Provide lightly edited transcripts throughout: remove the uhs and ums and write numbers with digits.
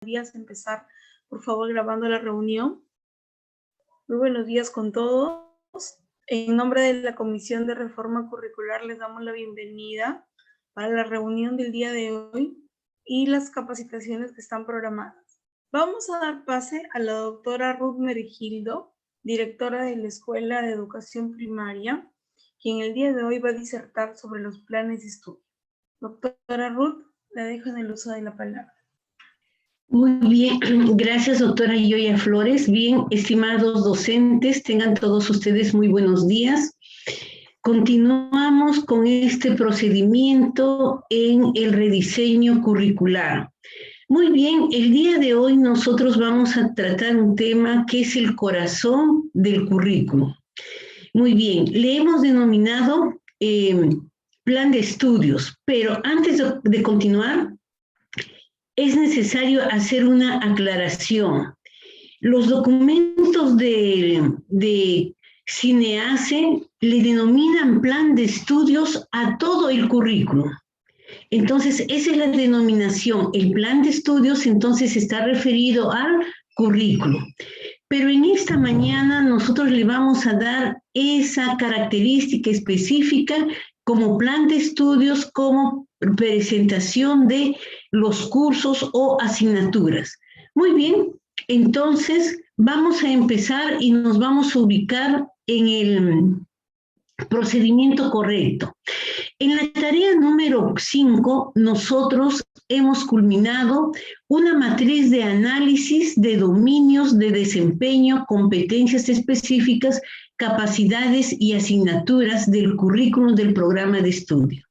días empezar, por favor, grabando la reunión. Muy buenos días con todos. En nombre de la Comisión de Reforma Curricular les damos la bienvenida para la reunión del día de hoy y las capacitaciones que están programadas. Vamos a dar pase a la doctora Ruth Merigildo, directora de la Escuela de Educación Primaria, quien el día de hoy va a disertar sobre los planes de estudio. Doctora Ruth, la dejo en el uso de la palabra. Muy bien, gracias doctora Yoya Flores. Bien, estimados docentes, tengan todos ustedes muy buenos días. Continuamos con este procedimiento en el rediseño curricular. Muy bien, el día de hoy nosotros vamos a tratar un tema que es el corazón del currículum. Muy bien, le hemos denominado plan de estudios, pero antes de continuar, es necesario hacer una aclaración. Los documentos de CINEACE le denominan plan de estudios a todo el currículum. Entonces, esa es la denominación. El plan de estudios, entonces, está referido al currículum. Pero en esta mañana nosotros le vamos a dar esa característica específica como plan de estudios, como presentación de los cursos o asignaturas. Muy bien, entonces vamos a empezar y nos vamos a ubicar en el procedimiento correcto. En la tarea número 5, nosotros hemos culminado una matriz de análisis de dominios de desempeño, competencias específicas, capacidades y asignaturas del currículum del programa de estudio.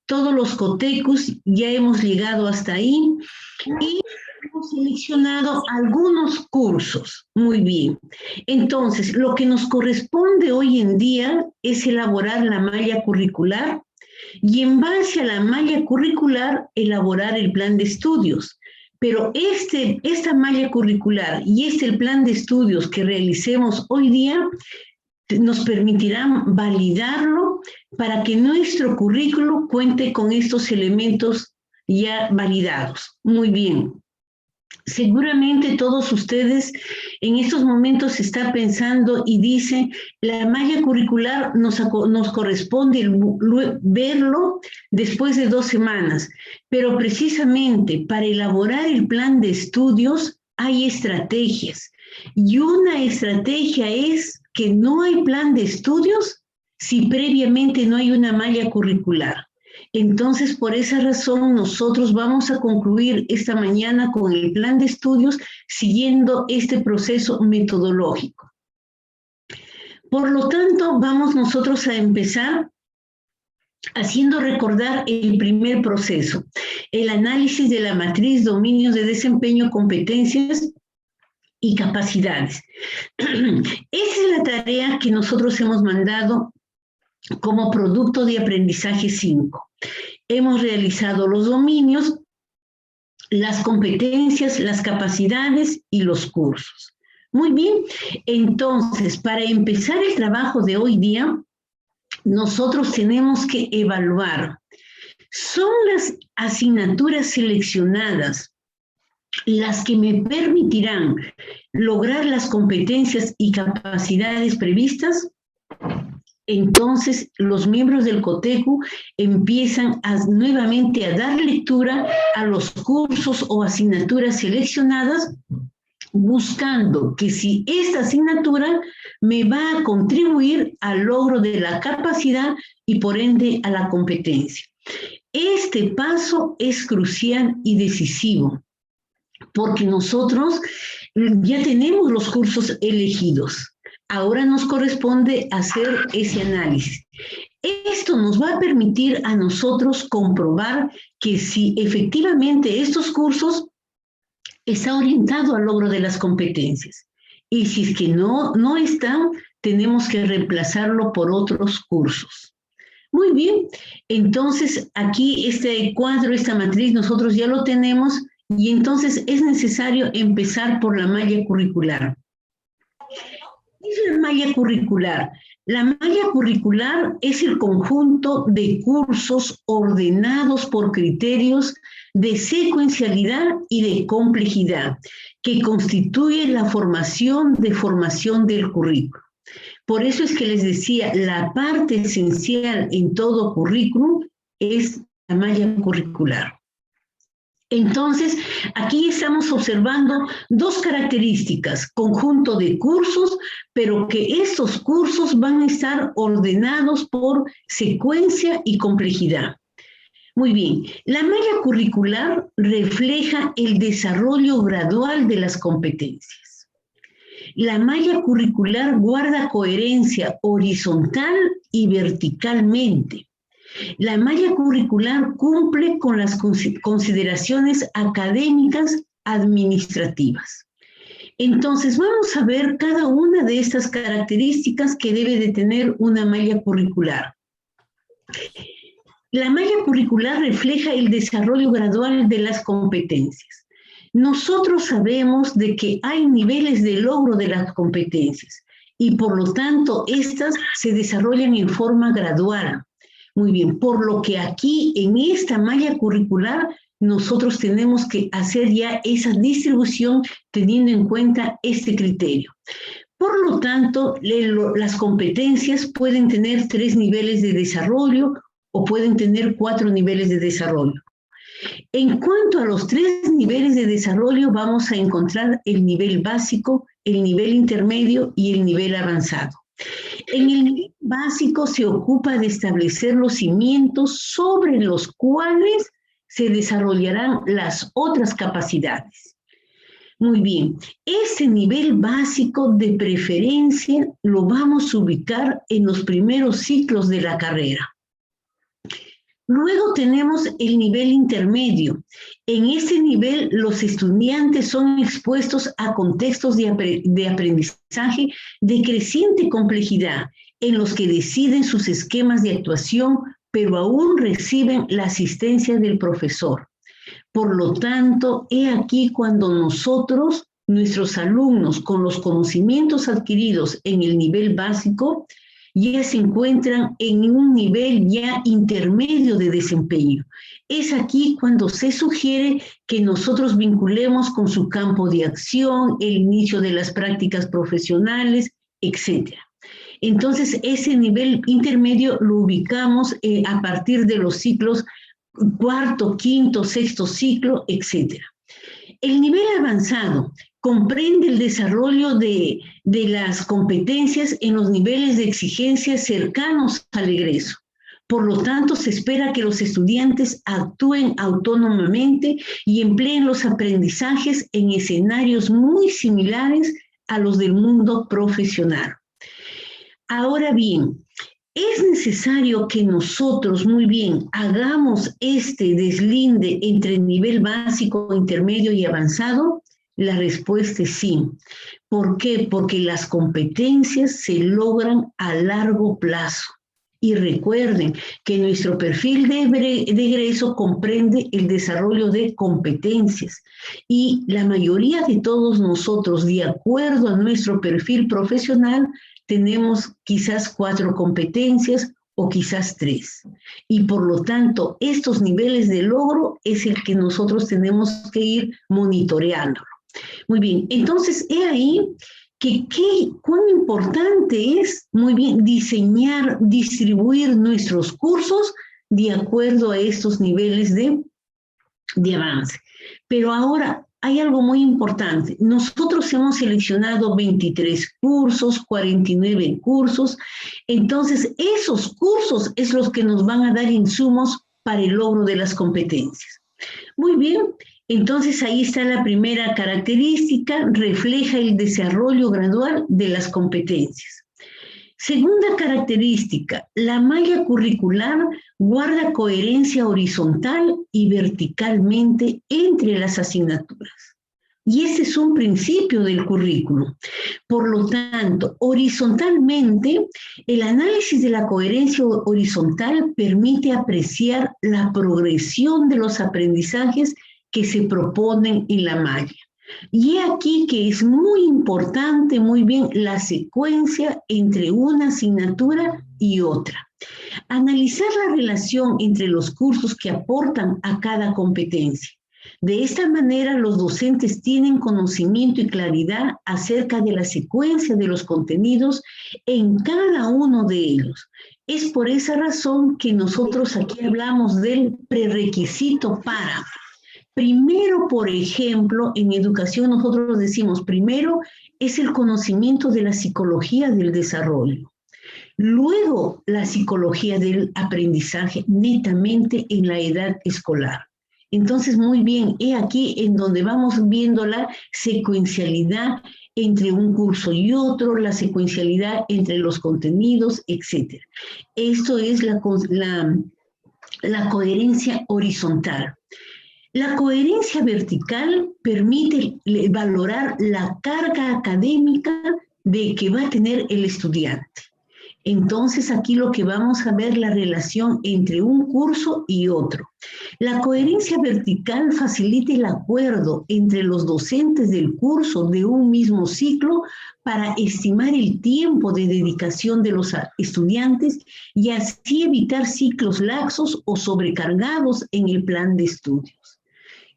Todos los COTECUS ya hemos llegado hasta ahí y hemos seleccionado algunos cursos. Muy bien. Entonces, lo que nos corresponde hoy en día es elaborar la malla curricular y en base a la malla curricular elaborar el plan de estudios. Pero esta malla curricular y el plan de estudios que realicemos hoy día nos permitirán validarlo para que nuestro currículo cuente con estos elementos ya validados. Muy bien. Seguramente todos ustedes en estos momentos están pensando y dicen, la malla curricular nos corresponde verlo después de 2 semanas, pero precisamente para elaborar el plan de estudios hay estrategias. Y una estrategia es que no hay plan de estudios si previamente no hay una malla curricular. Entonces, por esa razón, nosotros vamos a concluir esta mañana con el plan de estudios siguiendo este proceso metodológico. Por lo tanto, vamos nosotros a empezar haciendo recordar el primer proceso, el análisis de la matriz dominios de desempeño, competencias y capacidades. Esa es la tarea que nosotros hemos mandado como producto de aprendizaje 5. Hemos realizado los dominios, las competencias, las capacidades y los cursos. Muy bien, entonces, para empezar el trabajo de hoy día, nosotros tenemos que evaluar. ¿Son las asignaturas seleccionadas las que me permitirán lograr las competencias y capacidades previstas? Entonces, los miembros del COTECU empiezan nuevamente a dar lectura a los cursos o asignaturas seleccionadas, buscando que si esta asignatura me va a contribuir al logro de la capacidad y por ende a la competencia. Este paso es crucial y decisivo, porque nosotros ya tenemos los cursos elegidos. Ahora nos corresponde hacer ese análisis. Esto nos va a permitir a nosotros comprobar que si efectivamente estos cursos están orientados al logro de las competencias. Y si es que no están, tenemos que reemplazarlo por otros cursos. Muy bien, entonces aquí este cuadro, esta matriz, nosotros ya lo tenemos y entonces es necesario empezar por la malla curricular. ¿Qué es la malla curricular? La malla curricular es el conjunto de cursos ordenados por criterios de secuencialidad y de complejidad que constituye la formación del currículo. Por eso es que les decía, la parte esencial en todo currículum es la malla curricular. Entonces, aquí estamos observando dos características, conjunto de cursos, pero que estos cursos van a estar ordenados por secuencia y complejidad. Muy bien, la malla curricular refleja el desarrollo gradual de las competencias. La malla curricular guarda coherencia horizontal y verticalmente. La malla curricular cumple con las consideraciones académicas administrativas. Entonces, vamos a ver cada una de estas características que debe de tener una malla curricular. La malla curricular refleja el desarrollo gradual de las competencias. Nosotros sabemos de que hay niveles de logro de las competencias y por lo tanto estas se desarrollan en forma gradual. Muy bien, por lo que aquí en esta malla curricular nosotros tenemos que hacer ya esa distribución teniendo en cuenta este criterio. Por lo tanto, las competencias pueden tener 3 niveles de desarrollo o pueden tener 4 niveles de desarrollo. En cuanto a los 3 niveles de desarrollo, vamos a encontrar el nivel básico, el nivel intermedio y el nivel avanzado. En el nivel básico se ocupa de establecer los cimientos sobre los cuales se desarrollarán las otras capacidades. Muy bien, ese nivel básico de preferencia lo vamos a ubicar en los primeros ciclos de la carrera. Luego tenemos el nivel intermedio. En ese nivel los estudiantes son expuestos a contextos de aprendizaje de creciente complejidad, en los que deciden sus esquemas de actuación, pero aún reciben la asistencia del profesor. Por lo tanto, he aquí cuando nosotros, nuestros alumnos, con los conocimientos adquiridos en el nivel básico, ya se encuentran en un nivel ya intermedio de desempeño. Es aquí cuando se sugiere que nosotros vinculemos con su campo de acción, el inicio de las prácticas profesionales, etc. Entonces, ese nivel intermedio lo ubicamos a partir de los ciclos cuarto, quinto, sexto ciclo, etc. El nivel avanzado comprende el desarrollo de las competencias en los niveles de exigencia cercanos al egreso. Por lo tanto, se espera que los estudiantes actúen autónomamente y empleen los aprendizajes en escenarios muy similares a los del mundo profesional. Ahora bien, ¿es necesario que nosotros, muy bien, hagamos este deslinde entre nivel básico, intermedio y avanzado? La respuesta es sí. ¿Por qué? Porque las competencias se logran a largo plazo. Y recuerden que nuestro perfil de egreso comprende el desarrollo de competencias. Y la mayoría de todos nosotros, de acuerdo a nuestro perfil profesional, tenemos quizás 4 competencias o quizás 3. Y por lo tanto, estos niveles de logro es el que nosotros tenemos que ir monitoreando. Muy bien, entonces he ahí que cuán importante es, muy bien, diseñar, distribuir nuestros cursos de acuerdo a estos niveles de avance. Pero ahora hay algo muy importante. Nosotros hemos seleccionado 23 cursos, 49 cursos. Entonces, esos cursos es los que nos van a dar insumos para el logro de las competencias. Muy bien. Entonces, ahí está la primera característica, refleja el desarrollo gradual de las competencias. Segunda característica, la malla curricular guarda coherencia horizontal y verticalmente entre las asignaturas. Y ese es un principio del currículo. Por lo tanto, horizontalmente, el análisis de la coherencia horizontal permite apreciar la progresión de los aprendizajes que se proponen en la malla. Y aquí que es muy importante, muy bien, la secuencia entre una asignatura y otra. Analizar la relación entre los cursos que aportan a cada competencia. De esta manera, los docentes tienen conocimiento y claridad acerca de la secuencia de los contenidos en cada uno de ellos. Es por esa razón que nosotros aquí hablamos del prerequisito para. Primero, por ejemplo, en educación nosotros decimos, primero es el conocimiento de la psicología del desarrollo. Luego, la psicología del aprendizaje netamente en la edad escolar. Entonces, muy bien, he aquí en donde vamos viendo la secuencialidad entre un curso y otro, la secuencialidad entre los contenidos, etc. Esto es la coherencia horizontal. La coherencia vertical permite valorar la carga académica de que va a tener el estudiante. Entonces, aquí lo que vamos a ver la relación entre un curso y otro. La coherencia vertical facilita el acuerdo entre los docentes del curso de un mismo ciclo para estimar el tiempo de dedicación de los estudiantes y así evitar ciclos laxos o sobrecargados en el plan de estudios.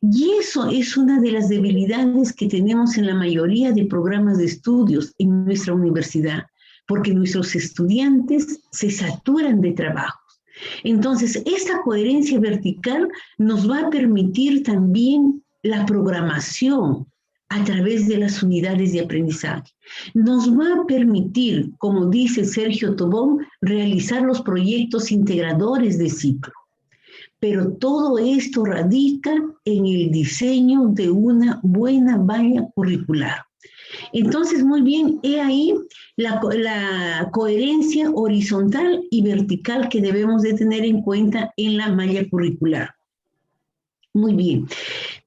Y eso es una de las debilidades que tenemos en la mayoría de programas de estudios en nuestra universidad, porque nuestros estudiantes se saturan de trabajos. Entonces, esta coherencia vertical nos va a permitir también la programación a través de las unidades de aprendizaje. Nos va a permitir, como dice Sergio Tobón, realizar los proyectos integradores de ciclo. Pero todo esto radica en el diseño de una buena malla curricular. Entonces, muy bien, he ahí la coherencia horizontal y vertical que debemos de tener en cuenta en la malla curricular. Muy bien.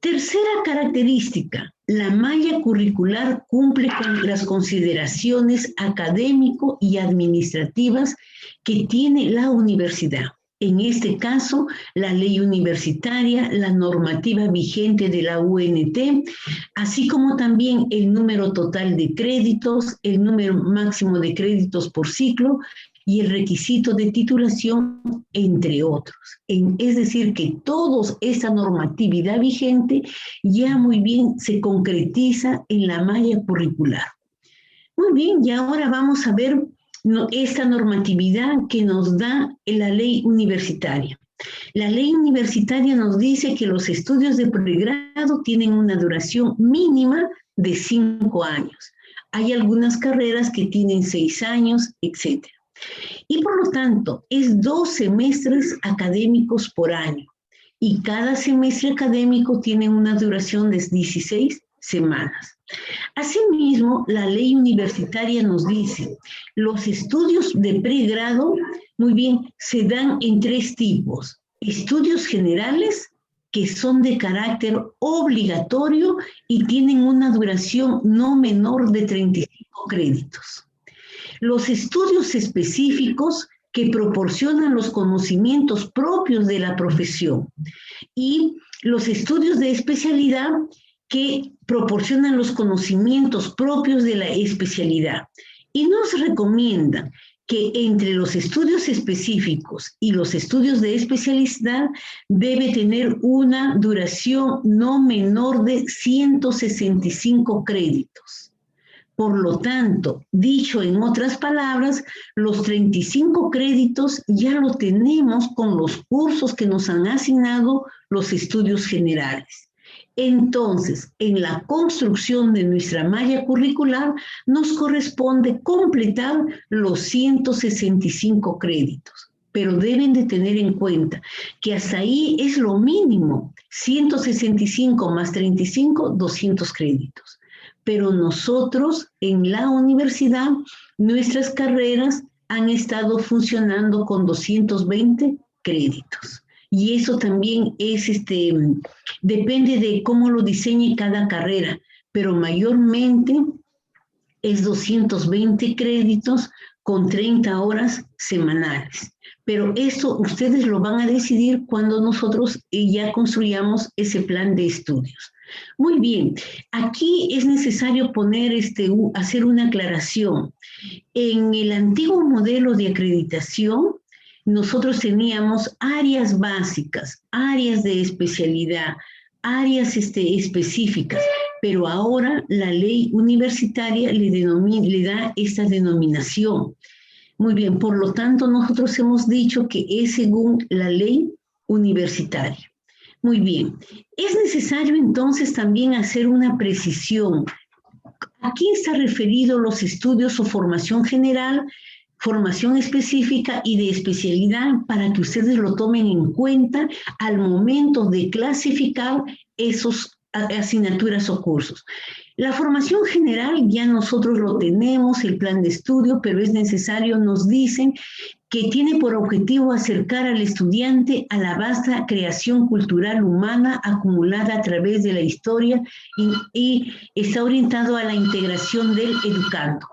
Tercera característica, la malla curricular cumple con las consideraciones académico y administrativas que tiene la universidad. En este caso, la ley universitaria, la normativa vigente de la UNT, así como también el número total de créditos, el número máximo de créditos por ciclo y el requisito de titulación, entre otros. Es decir, que toda esta normatividad vigente ya muy bien se concretiza en la malla curricular. Muy bien, y ahora vamos a ver esta normatividad que nos da la ley universitaria. La ley universitaria nos dice que los estudios de pregrado tienen una duración mínima de 5 años. Hay algunas carreras que tienen 6 años, etc. Y por lo tanto, es 2 semestres académicos por año. Y cada semestre académico tiene una duración de 16 semanas. Asimismo, la ley universitaria nos dice, los estudios de pregrado, muy bien, se dan en 3 tipos. Estudios generales, que son de carácter obligatorio y tienen una duración no menor de 35 créditos. Los estudios específicos, que proporcionan los conocimientos propios de la profesión. Y los estudios de especialidad, que proporcionan los conocimientos propios de la especialidad. Y nos recomiendan que entre los estudios específicos y los estudios de especialidad debe tener una duración no menor de 165 créditos. Por lo tanto, dicho en otras palabras, los 35 créditos ya lo tenemos con los cursos que nos han asignado los estudios generales. Entonces, en la construcción de nuestra malla curricular nos corresponde completar los 165 créditos, pero deben de tener en cuenta que hasta ahí es lo mínimo, 165 más 35, 200 créditos. Pero nosotros en la universidad, nuestras carreras han estado funcionando con 220 créditos. Y eso también es, depende de cómo lo diseñe cada carrera, pero mayormente es 220 créditos con 30 horas semanales. Pero eso ustedes lo van a decidir cuando nosotros ya construyamos ese plan de estudios. Muy bien, aquí es necesario hacer una aclaración. En el antiguo modelo de acreditación, nosotros teníamos áreas básicas, áreas de especialidad, áreas específicas, pero ahora la ley universitaria le da esta denominación. Muy bien, por lo tanto, nosotros hemos dicho que es según la ley universitaria. Muy bien, es necesario entonces también hacer una precisión. ¿A quién está referido los estudios o formación general, formación específica y de especialidad para que ustedes lo tomen en cuenta al momento de clasificar esos asignaturas o cursos? La formación general ya nosotros lo tenemos, el plan de estudio, pero es necesario, nos dicen, que tiene por objetivo acercar al estudiante a la vasta creación cultural humana acumulada a través de la historia y está orientado a la integración del educando.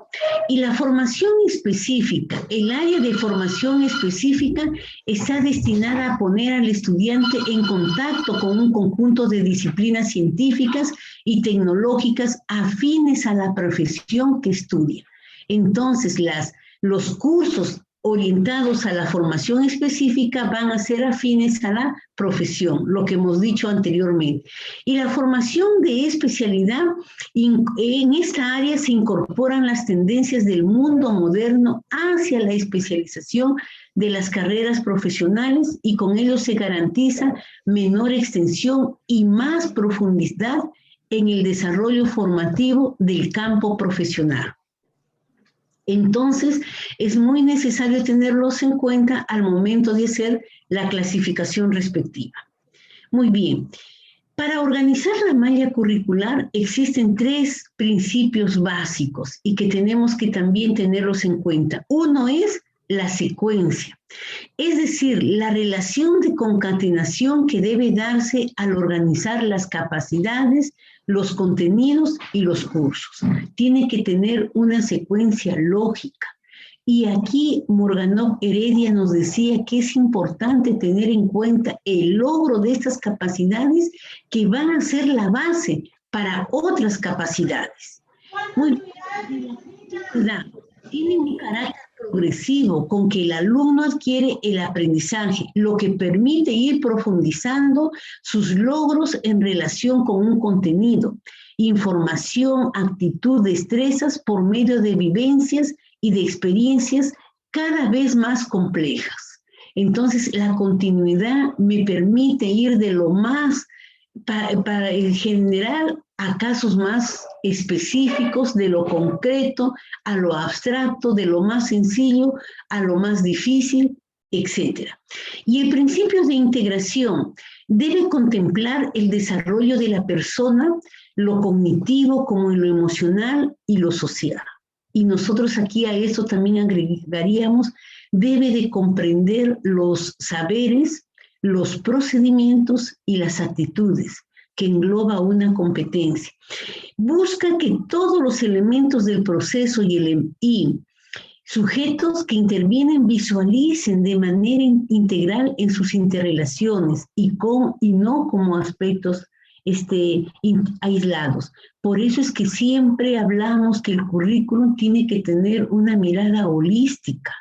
Y la formación específica, el área de formación específica está destinada a poner al estudiante en contacto con un conjunto de disciplinas científicas y tecnológicas afines a la profesión que estudia. Entonces, los cursos orientados a la formación específica van a ser afines a la profesión, lo que hemos dicho anteriormente. Y la formación de especialidad, en esta área se incorporan las tendencias del mundo moderno hacia la especialización de las carreras profesionales y con ello se garantiza menor extensión y más profundidad en el desarrollo formativo del campo profesional. Entonces, es muy necesario tenerlos en cuenta al momento de hacer la clasificación respectiva. Muy bien. Para organizar la malla curricular existen 3 principios básicos y que tenemos que también tenerlos en cuenta. Uno es la secuencia, es decir, la relación de concatenación que debe darse al organizar las capacidades, los contenidos y los cursos. Tiene que tener una secuencia lógica. Y aquí Morganov Heredia nos decía que es importante tener en cuenta el logro de estas capacidades que van a ser la base para otras capacidades. Muy bien, tiene un carácter progresivo con que el alumno adquiere el aprendizaje, lo que permite ir profundizando sus logros en relación con un contenido, información, actitud, destrezas por medio de vivencias y de experiencias cada vez más complejas. Entonces, la continuidad me permite ir de lo más, para en general, a casos más específicos, de lo concreto a lo abstracto, de lo más sencillo a lo más difícil, etc. Y el principio de integración debe contemplar el desarrollo de la persona, lo cognitivo como en lo emocional y lo social. Y nosotros aquí a eso también agregaríamos, debe de comprender los saberes, los procedimientos y las actitudes, que engloba una competencia. Busca que todos los elementos del proceso y sujetos que intervienen visualicen de manera integral en sus interrelaciones y no como aspectos aislados. Por eso es que siempre hablamos que el currículum tiene que tener una mirada holística.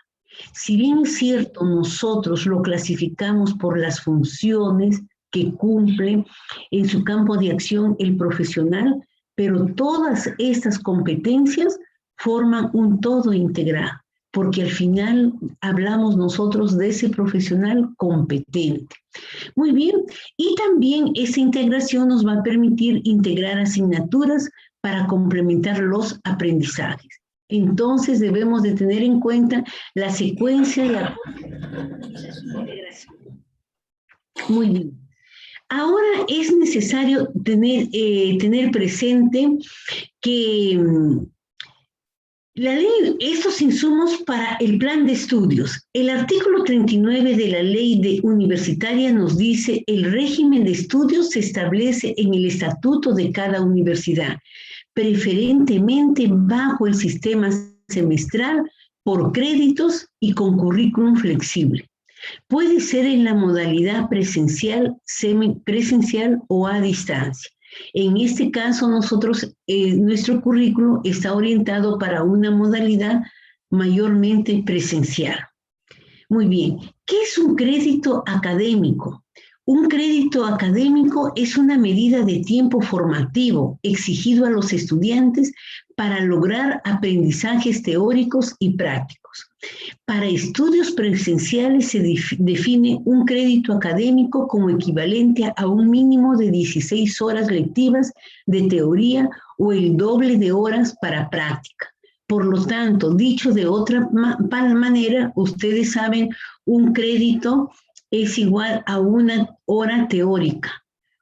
Si bien es cierto, nosotros lo clasificamos por las funciones que cumple en su campo de acción el profesional, pero todas estas competencias forman un todo integral, porque al final hablamos nosotros de ese profesional competente. Muy bien, y también esa integración nos va a permitir integrar asignaturas para complementar los aprendizajes. Entonces debemos de tener en cuenta la secuencia de la integración. Muy bien. Ahora es necesario tener presente que la ley, estos insumos para el plan de estudios. El artículo 39 de la ley universitaria nos dice: el régimen de estudios se establece en el estatuto de cada universidad, preferentemente bajo el sistema semestral, por créditos y con currículum flexible. Puede ser en la modalidad presencial, semipresencial o a distancia. En este caso, nuestro currículo está orientado para una modalidad mayormente presencial. Muy bien, ¿qué es un crédito académico? Un crédito académico es una medida de tiempo formativo exigido a los estudiantes para lograr aprendizajes teóricos y prácticos. Para estudios presenciales se define un crédito académico como equivalente a un mínimo de 16 horas lectivas de teoría o el doble de horas para práctica. Por lo tanto, dicho de otra manera, ustedes saben, un crédito es igual a una hora teórica.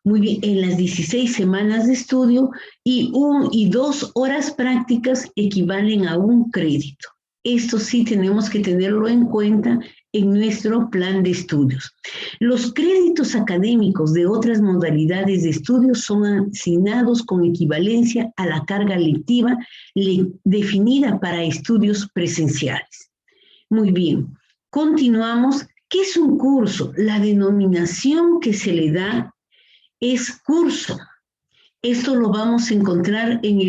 Muy bien, en las 16 semanas de estudio y 2 horas prácticas equivalen a un crédito. Esto sí tenemos que tenerlo en cuenta en nuestro plan de estudios. Los créditos académicos de otras modalidades de estudios son asignados con equivalencia a la carga lectiva definida para estudios presenciales. Muy bien, continuamos. ¿Qué es un curso? La denominación que se le da es curso. Esto lo vamos a encontrar en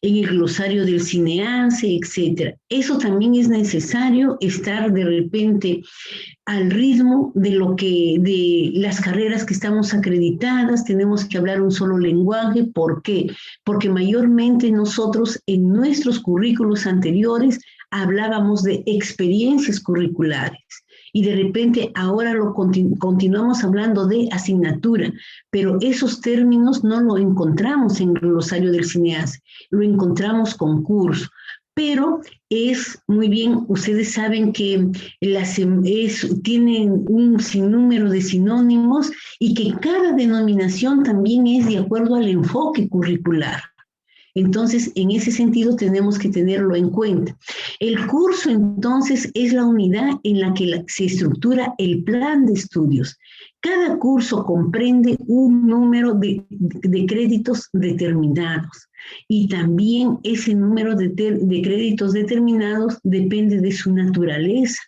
el glosario del CINEACE, etc. Eso también es necesario estar de repente al ritmo de las carreras que estamos acreditadas. Tenemos que hablar un solo lenguaje. ¿Por qué? Porque mayormente nosotros en nuestros currículos anteriores hablábamos de experiencias curriculares. Y de repente ahora continuamos hablando de asignatura, pero esos términos no lo encontramos en el glosario del CINEACE, lo encontramos con curso. Pero es muy bien, ustedes saben que tienen un sinnúmero de sinónimos y que cada denominación también es de acuerdo al enfoque curricular. Entonces, en ese sentido tenemos que tenerlo en cuenta. El curso, entonces, es la unidad en la que se estructura el plan de estudios. Cada curso comprende un número de créditos determinados y también ese número de créditos determinados depende de su naturaleza.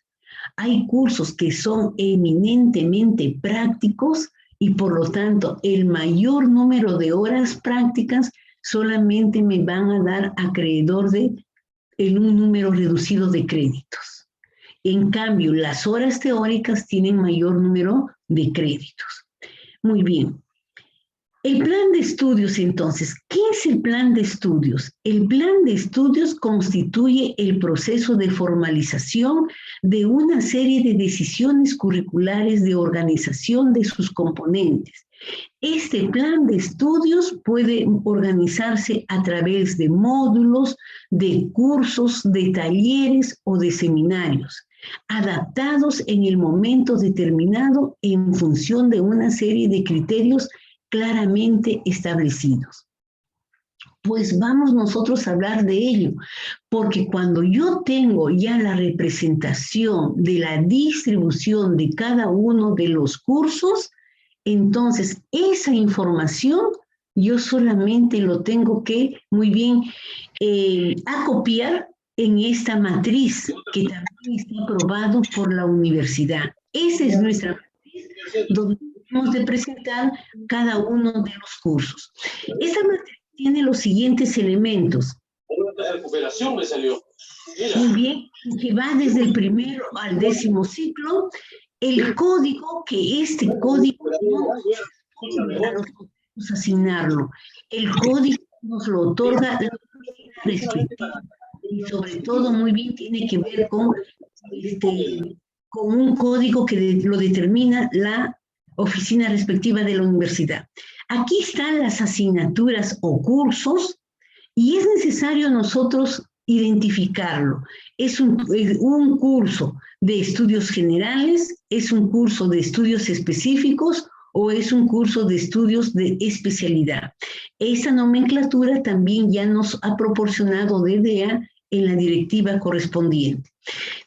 Hay cursos que son eminentemente prácticos y por lo tanto el mayor número de horas prácticas solamente me van a dar acreedor en un número reducido de créditos. En cambio, las horas teóricas tienen mayor número de créditos. Muy bien. El plan de estudios, entonces, ¿qué es el plan de estudios? El plan de estudios constituye el proceso de formalización de una serie de decisiones curriculares de organización de sus componentes. Este plan de estudios puede organizarse a través de módulos, de cursos, de talleres o de seminarios, adaptados en el momento determinado en función de una serie de criterios claramente establecidos. Pues vamos nosotros a hablar de ello, porque cuando yo tengo ya la representación de la distribución de cada uno de los cursos, entonces esa información yo solamente lo tengo que muy bien acopiar en esta matriz que también está aprobado por la universidad. Esa es nuestra matriz donde hemos de presentar cada uno de los cursos. Esta matriz tiene los siguientes elementos. Recuperación me salió. Muy bien, que va desde el primero al 10º ciclo. El código, que este código no podemos asignarlo. El código nos lo otorga la respectiva y sobre todo muy bien tiene que ver con un código que lo determina la oficina respectiva de la universidad. Aquí están las asignaturas o cursos y es necesario nosotros identificarlo. Es un curso de estudios generales, es un curso de estudios específicos o es un curso de estudios de especialidad. Esa nomenclatura también ya nos ha proporcionado DDA en la directiva correspondiente.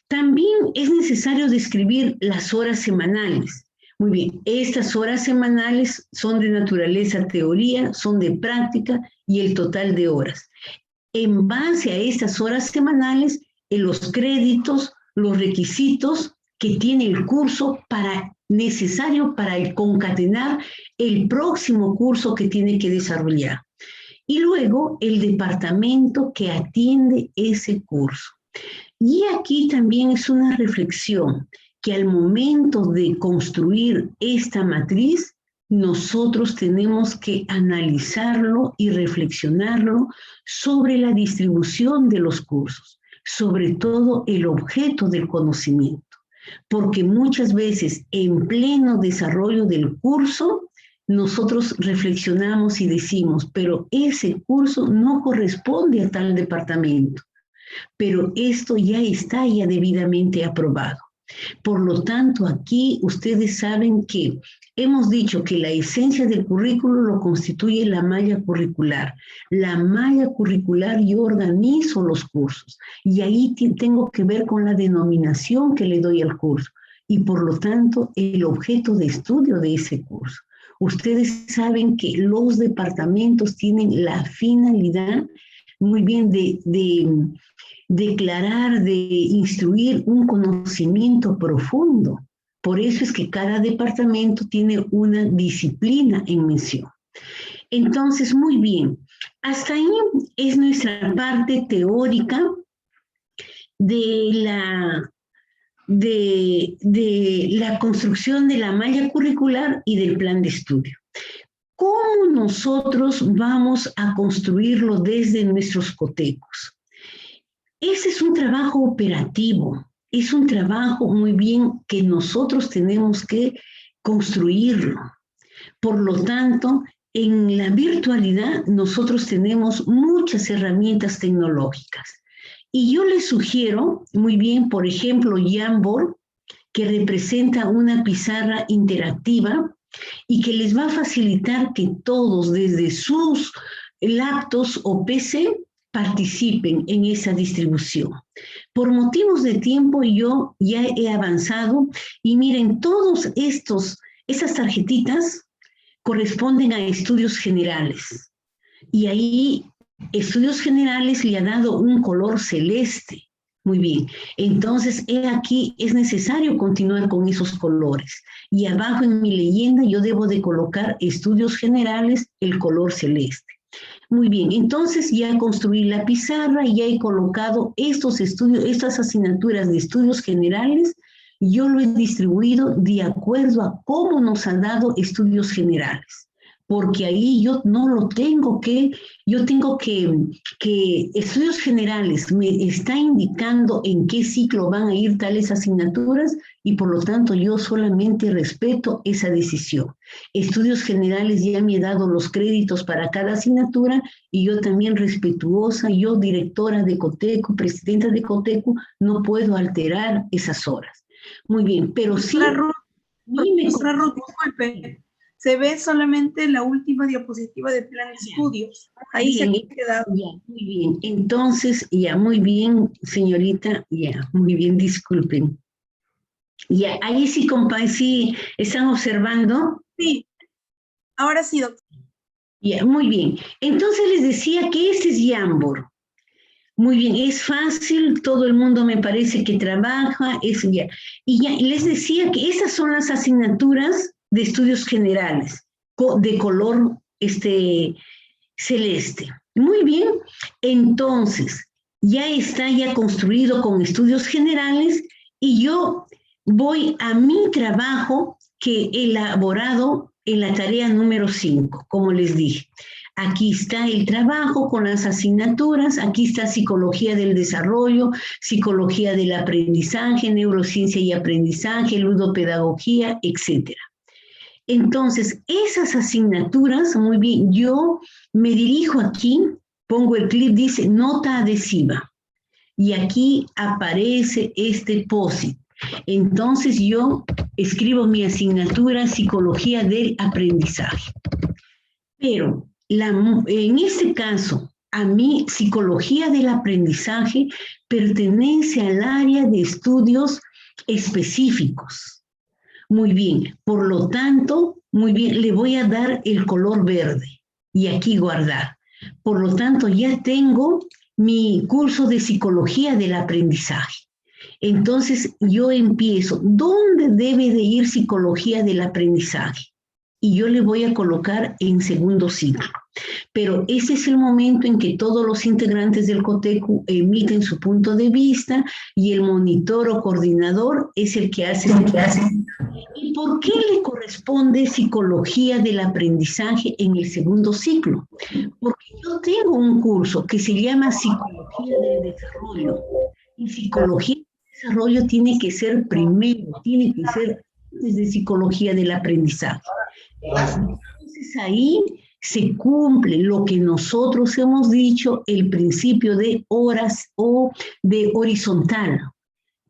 También es necesario describir las horas semanales. Muy bien, estas horas semanales son de naturaleza teoría, son de práctica y el total de horas. En base a estas horas semanales, en los créditos, los requisitos que tiene el curso para necesario para concatenar el próximo curso que tiene que desarrollar. Y luego el departamento que atiende ese curso. Y aquí también es una reflexión que al momento de construir esta matriz, nosotros tenemos que analizarlo y reflexionarlo sobre la distribución de los cursos, sobre todo el objeto del conocimiento, porque muchas veces en pleno desarrollo del curso, nosotros reflexionamos y decimos, pero ese curso no corresponde a tal departamento, pero esto ya está ya debidamente aprobado. Por lo tanto, aquí ustedes saben que hemos dicho que la esencia del currículo lo constituye la malla curricular. La malla curricular yo organizo los cursos y ahí tengo que ver con la denominación que le doy al curso y por lo tanto el objeto de estudio de ese curso. Ustedes saben que los departamentos tienen la finalidad muy bien de declarar, de instruir un conocimiento profundo. Por eso es que cada departamento tiene una disciplina en mención. Entonces, muy bien, hasta ahí es nuestra parte teórica de la construcción de la malla curricular y del plan de estudio. ¿Cómo nosotros vamos a construirlo desde nuestros cotecos? Ese es un trabajo operativo, es un trabajo muy bien que nosotros tenemos que construirlo. Por lo tanto, en la virtualidad nosotros tenemos muchas herramientas tecnológicas. Y yo les sugiero muy bien, por ejemplo, Jamboard, que representa una pizarra interactiva y que les va a facilitar que todos desde sus laptops o PC participen en esa distribución. Por motivos de tiempo yo ya he avanzado y miren, todos esas tarjetitas corresponden a estudios generales y ahí estudios generales le ha dado un color celeste. Muy bien, entonces aquí es necesario continuar con esos colores y abajo en mi leyenda yo debo de colocar estudios generales, el color celeste. Muy bien, entonces ya construí la pizarra y ya he colocado estas asignaturas de estudios generales, yo lo he distribuido de acuerdo a cómo nos han dado estudios generales. Porque ahí yo no lo tengo yo tengo que estudios generales me está indicando en qué ciclo van a ir tales asignaturas y por lo tanto yo solamente respeto esa decisión. Estudios generales ya me he dado los créditos para cada asignatura y yo también respetuosa, yo directora de Coteco, presidenta de Coteco, no puedo alterar esas horas. Muy bien, pero sí... Disculpe. Se ve solamente la última diapositiva del plan de estudios. Ahí bien, se ha quedado. Ya, muy bien. Entonces, ya, muy bien, señorita. Ya, muy bien, disculpen. Ya, ahí sí, sí, ¿están observando? Sí. Ahora sí, doctor. Ya, muy bien. Entonces les decía que este es Jamboard. Muy bien, es fácil, todo el mundo me parece que trabaja, ya. Y ya les decía que esas son las asignaturas de estudios generales, de color celeste. Muy bien, entonces, ya está construido con estudios generales y yo voy a mi trabajo que he elaborado en la tarea número 5, como les dije. Aquí está el trabajo con las asignaturas, aquí está psicología del desarrollo, psicología del aprendizaje, neurociencia y aprendizaje, ludopedagogía, etc. Entonces, esas asignaturas, muy bien, yo me dirijo aquí, pongo el clip, dice nota adhesiva, y aquí aparece este POSIT. Entonces, yo escribo mi asignatura psicología del aprendizaje. Pero en este caso, a mí psicología del aprendizaje pertenece al área de estudios específicos. Muy bien, por lo tanto, muy bien, le voy a dar el color verde y aquí guardar. Por lo tanto, ya tengo mi curso de psicología del aprendizaje. Entonces yo empiezo, ¿dónde debe de ir psicología del aprendizaje? Y yo le voy a colocar en segundo ciclo. Pero ese es el momento en que todos los integrantes del COTECU emiten su punto de vista y el monitor o coordinador es el que hace. ¿Y por qué le corresponde psicología del aprendizaje en el segundo ciclo? Porque yo tengo un curso que se llama Psicología del Desarrollo. Y psicología del desarrollo tiene que ser primero, tiene que ser desde psicología del aprendizaje. Entonces ahí se cumple lo que nosotros hemos dicho, el principio de horas o de horizontal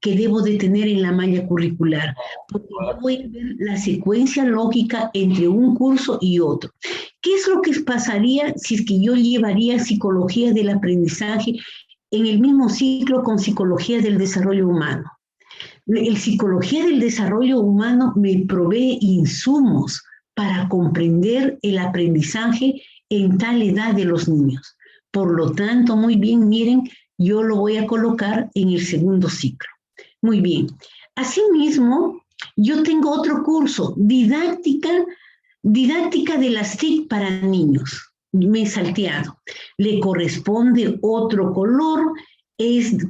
que debo de tener en la malla curricular, porque yo voy a ver la secuencia lógica entre un curso y otro. ¿Qué es lo que pasaría si es que yo llevaría psicología del aprendizaje en el mismo ciclo con psicología del desarrollo humano? El psicología del desarrollo humano me provee insumos para comprender el aprendizaje en tal edad de los niños. Por lo tanto, muy bien, miren, yo lo voy a colocar en el segundo ciclo. Muy bien. Asimismo, yo tengo otro curso, didáctica de las TIC para niños. Me he salteado. Le corresponde otro color,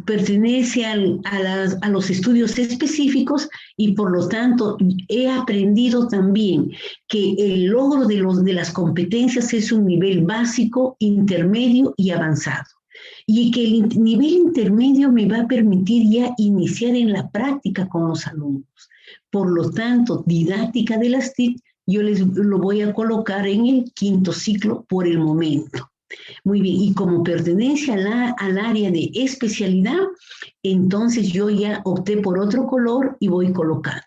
pertenece a los estudios específicos y por lo tanto he aprendido también que el logro de las competencias es un nivel básico, intermedio y avanzado. Y que el nivel intermedio me va a permitir ya iniciar en la práctica con los alumnos. Por lo tanto, didáctica de las TIC, yo lo voy a colocar en el quinto ciclo por el momento. Muy bien, y como pertenece al área de especialidad, entonces yo ya opté por otro color y voy colocando.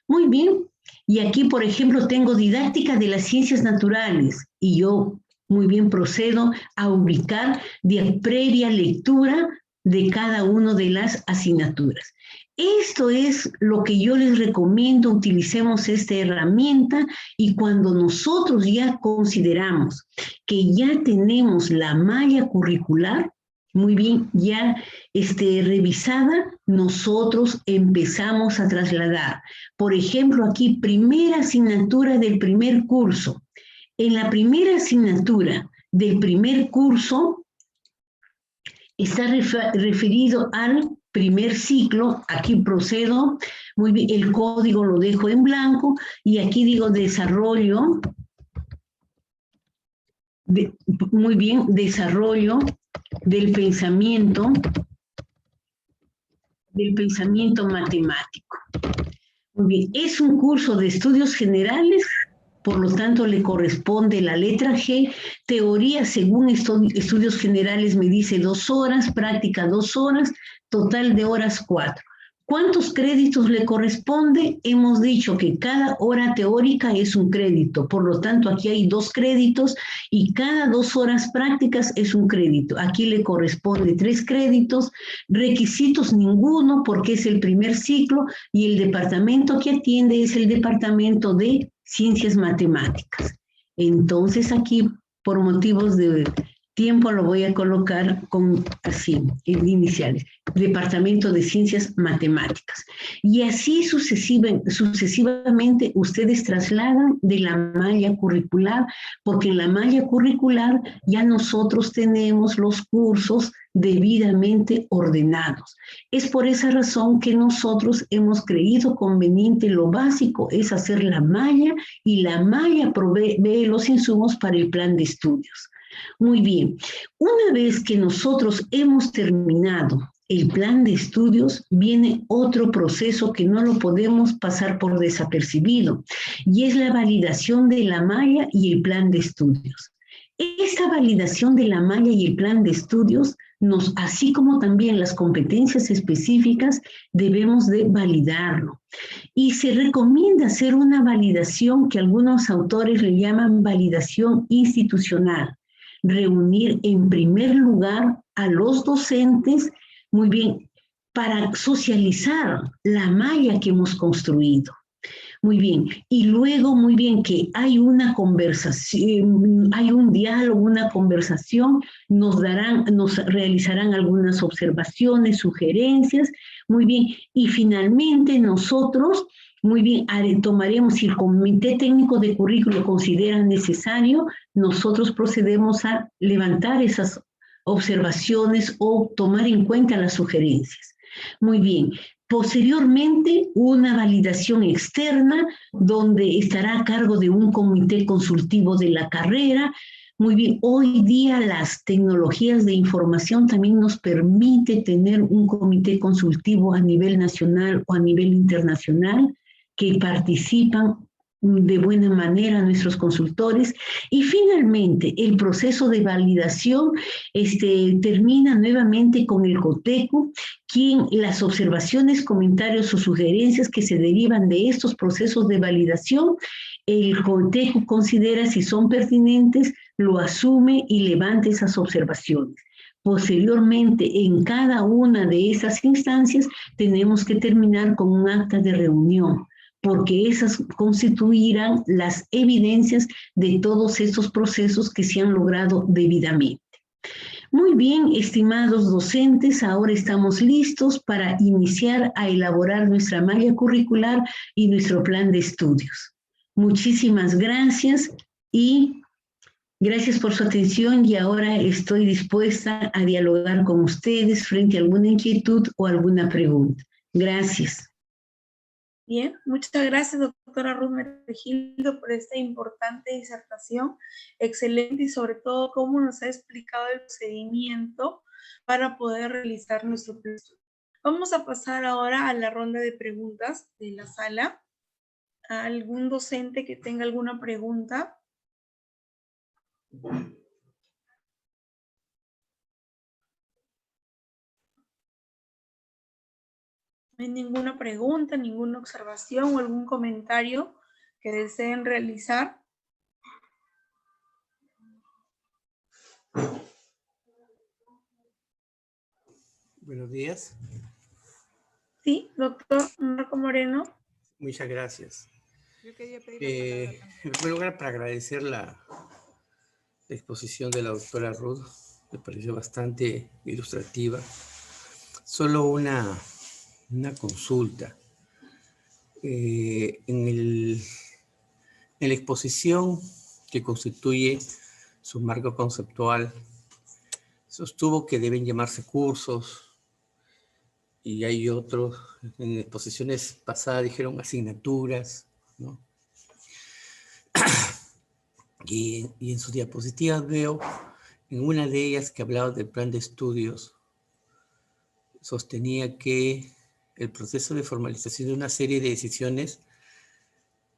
Muy bien, y aquí, por ejemplo, tengo didáctica de las ciencias naturales y yo muy bien procedo a ubicar de previa lectura de cada una de las asignaturas. Esto es lo que yo les recomiendo, utilicemos esta herramienta y cuando nosotros ya consideramos que ya tenemos la malla curricular, muy bien, ya revisada, nosotros empezamos a trasladar. Por ejemplo, aquí, primera asignatura del primer curso. En la primera asignatura del primer curso está referido al primer ciclo. Aquí procedo, muy bien, el código lo dejo en blanco y aquí digo desarrollo, muy bien, desarrollo del pensamiento matemático. Muy bien, es un curso de estudios generales. Por lo tanto, le corresponde la letra G, teoría según estudios generales me dice 2 horas, práctica 2 horas, total de horas 4. ¿Cuántos créditos le corresponde? Hemos dicho que cada hora teórica es un crédito, por lo tanto aquí hay 2 créditos y cada 2 horas prácticas es un crédito. Aquí le corresponde 3 créditos, requisitos ninguno porque es el primer ciclo y el departamento que atiende es el departamento de Ciencias Matemáticas. Entonces aquí, por motivos de tiempo, lo voy a colocar así, en iniciales. Departamento de Ciencias Matemáticas. Y así sucesivamente ustedes trasladan de la malla curricular, porque en la malla curricular ya nosotros tenemos los cursos debidamente ordenados. Es por esa razón que nosotros hemos creído conveniente, lo básico es hacer la malla y la malla provee los insumos para el plan de estudios. Muy bien, una vez que nosotros hemos terminado el plan de estudios, viene otro proceso que no lo podemos pasar por desapercibido, y es la validación de la malla y el plan de estudios. Esta validación de la malla y el plan de estudios, así como también las competencias específicas, debemos de validarlo. Y se recomienda hacer una validación que algunos autores le llaman validación institucional. Reunir en primer lugar a los docentes, muy bien, para socializar la malla que hemos construido. Muy bien. Y luego, muy bien, que hay una conversación, hay un diálogo, una conversación, nos realizarán algunas observaciones, sugerencias, muy bien. Y finalmente nosotros, muy bien, tomaremos, si el Comité Técnico de Currículo considera necesario, nosotros procedemos a levantar esas observaciones o tomar en cuenta las sugerencias. Muy bien. Posteriormente, una validación externa donde estará a cargo de un comité consultivo de la carrera. Muy bien, hoy día las tecnologías de información también nos permite tener un comité consultivo a nivel nacional o a nivel internacional que participan de buena manera nuestros consultores. Y finalmente, el proceso de validación termina nuevamente con el COTECU, quien las observaciones, comentarios o sugerencias que se derivan de estos procesos de validación, el COTECU considera si son pertinentes, lo asume y levanta esas observaciones. Posteriormente, en cada una de esas instancias, tenemos que terminar con un acta de reunión, porque esas constituirán las evidencias de todos estos procesos que se han logrado debidamente. Muy bien, estimados docentes, ahora estamos listos para iniciar a elaborar nuestra malla curricular y nuestro plan de estudios. Muchísimas gracias y gracias por su atención, y ahora estoy dispuesta a dialogar con ustedes frente a alguna inquietud o alguna pregunta. Gracias. Bien, muchas gracias, doctora Ruth Meregildo, por esta importante disertación, excelente, y sobre todo cómo nos ha explicado el procedimiento para poder realizar nuestro plan de estudio. Vamos a pasar ahora a la ronda de preguntas de la sala. ¿Algún docente que tenga alguna pregunta? ¿No hay ninguna pregunta, ninguna observación o algún comentario que deseen realizar? Buenos días. Sí, doctor Marco Moreno. Muchas gracias. Yo quería pedir la palabra. En primer lugar, para agradecer la exposición de la doctora Ruth, me pareció bastante ilustrativa. Solo una consulta. En la exposición que constituye su marco conceptual, sostuvo que deben llamarse cursos, y hay otros, en exposiciones pasadas dijeron asignaturas, ¿no? Y en sus diapositivas veo, en una de ellas que hablaba del plan de estudios, sostenía que el proceso de formalización de una serie de decisiones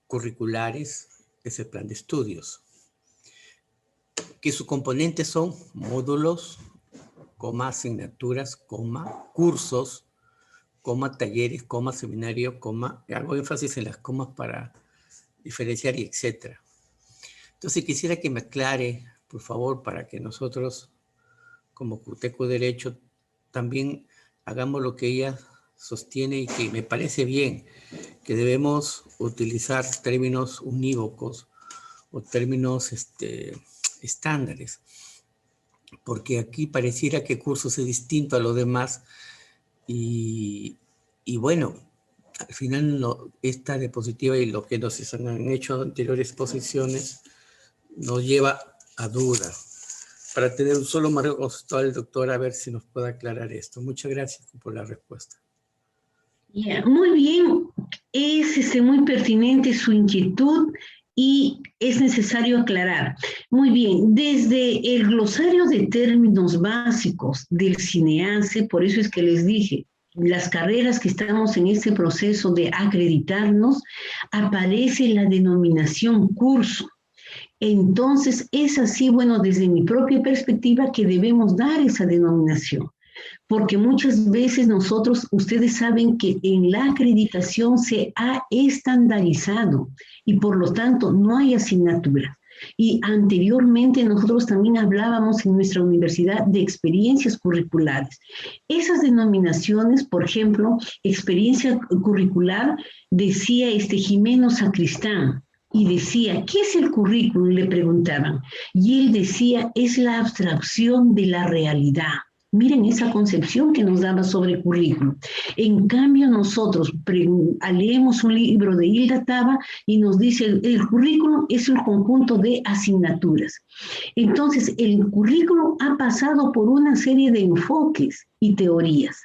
curriculares es el plan de estudios, que sus componentes son módulos, asignaturas, cursos, talleres, seminario, hago énfasis en las comas para diferenciar y etcétera. Entonces quisiera que me aclare, por favor, para que nosotros, como CUTECU Derecho, también hagamos lo que ella sostiene y que me parece bien, que debemos utilizar términos unívocos o términos estándares, porque aquí pareciera que cursos es distinto a lo demás y bueno, al final esta diapositiva y lo que nos han hecho anteriores exposiciones nos lleva a duda. Para tener un solo marco conceptual, doctor, a ver si nos puede aclarar esto. Muchas gracias por la respuesta. Muy bien, es muy pertinente su inquietud y es necesario aclarar. Muy bien, desde el glosario de términos básicos del CINEACE, por eso es que les dije, las carreras que estamos en este proceso de acreditarnos, aparece la denominación curso. Entonces, es así, bueno, desde mi propia perspectiva, que debemos dar esa denominación. Porque muchas veces ustedes saben que en la acreditación se ha estandarizado y por lo tanto no hay asignatura. Y anteriormente nosotros también hablábamos en nuestra universidad de experiencias curriculares. Esas denominaciones, por ejemplo, experiencia curricular, decía Jimeno Sacristán, y decía, ¿qué es el currículum? Le preguntaban. Y él decía, es la abstracción de la realidad. Miren esa concepción que nos daba sobre el currículum. En cambio, nosotros leemos un libro de Hilda Taba y nos dice, el currículum es un conjunto de asignaturas. Entonces, el currículum ha pasado por una serie de enfoques y teorías.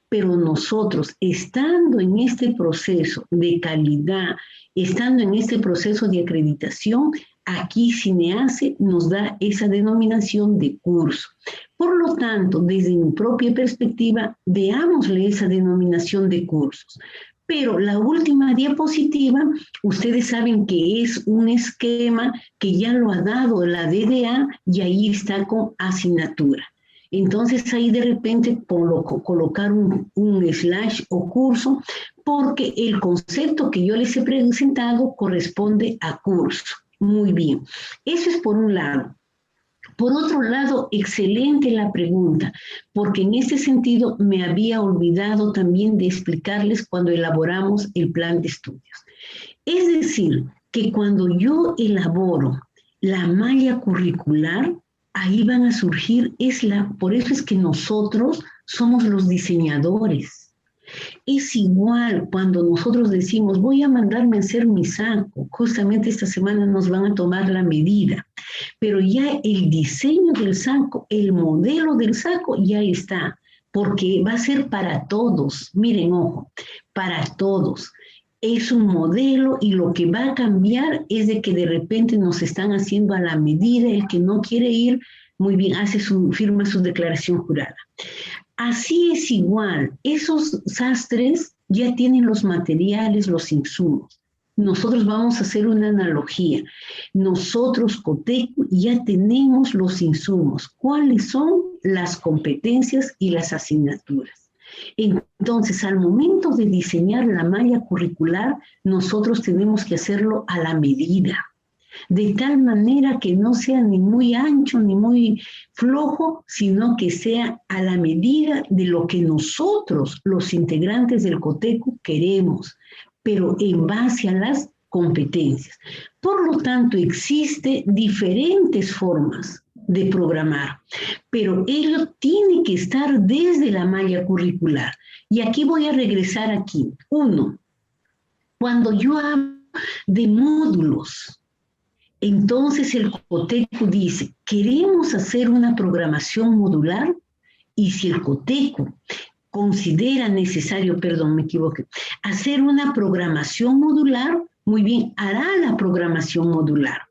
Pero nosotros, estando en este proceso de calidad, estando en este proceso de acreditación, aquí CINEACE nos da esa denominación de curso. Por lo tanto, desde mi propia perspectiva, veámosle esa denominación de cursos. Pero la última diapositiva, ustedes saben que es un esquema que ya lo ha dado la DDA y ahí está con asignatura. Entonces ahí de repente colocar un slash o curso, porque el concepto que yo les he presentado corresponde a curso. Muy bien, eso es por un lado. Por otro lado, excelente la pregunta, porque en este sentido me había olvidado también de explicarles cuando elaboramos el plan de estudios. Es decir, que cuando yo elaboro la malla curricular, ahí van a surgir, por eso es que nosotros somos los diseñadores. Es igual cuando nosotros decimos, voy a mandarme a hacer mi saco, justamente esta semana nos van a tomar la medida, pero ya el diseño del saco, el modelo del saco ya está, porque va a ser para todos, miren, ojo, para todos. Es un modelo y lo que va a cambiar es de que de repente nos están haciendo a la medida, el que no quiere ir, muy bien, firma su declaración jurada. Así es igual, esos sastres ya tienen los materiales, los insumos. Nosotros vamos a hacer una analogía. Nosotros, Cotecu, ya tenemos los insumos. ¿Cuáles son las competencias y las asignaturas? Entonces, al momento de diseñar la malla curricular, nosotros tenemos que hacerlo a la medida, de tal manera que no sea ni muy ancho ni muy flojo, sino que sea a la medida de lo que nosotros, los integrantes del Cotecu, queremos, pero en base a las competencias. Por lo tanto, existen diferentes formas de programar, pero ello tiene que estar desde la malla curricular. Y aquí voy a regresar aquí. Uno, cuando yo hablo de módulos, entonces el Cotecu dice, queremos hacer una programación modular, y si el Cotecu considera necesario, perdón, me equivoqué, hacer una programación modular, muy bien, hará la programación modular.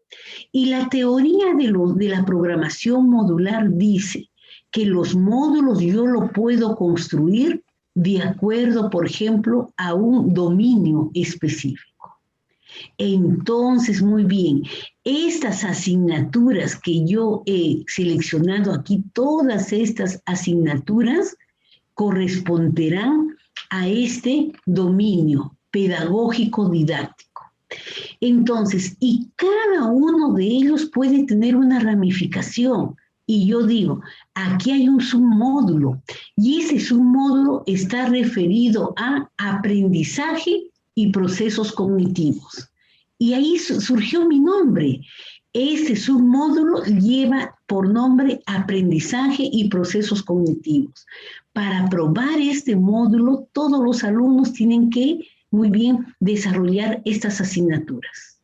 Y la teoría de la programación modular dice que los módulos yo lo puedo construir de acuerdo, por ejemplo, a un dominio específico. Entonces, muy bien, estas asignaturas que yo he seleccionado aquí, todas estas asignaturas corresponderán a este dominio pedagógico didáctico. Entonces, y cada uno de ellos puede tener una ramificación. Y yo digo, aquí hay un submódulo, y ese submódulo está referido a aprendizaje y procesos cognitivos. Y ahí surgió mi nombre. Este submódulo lleva por nombre aprendizaje y procesos cognitivos. Para aprobar este módulo, todos los alumnos tienen que, muy bien, desarrollar estas asignaturas.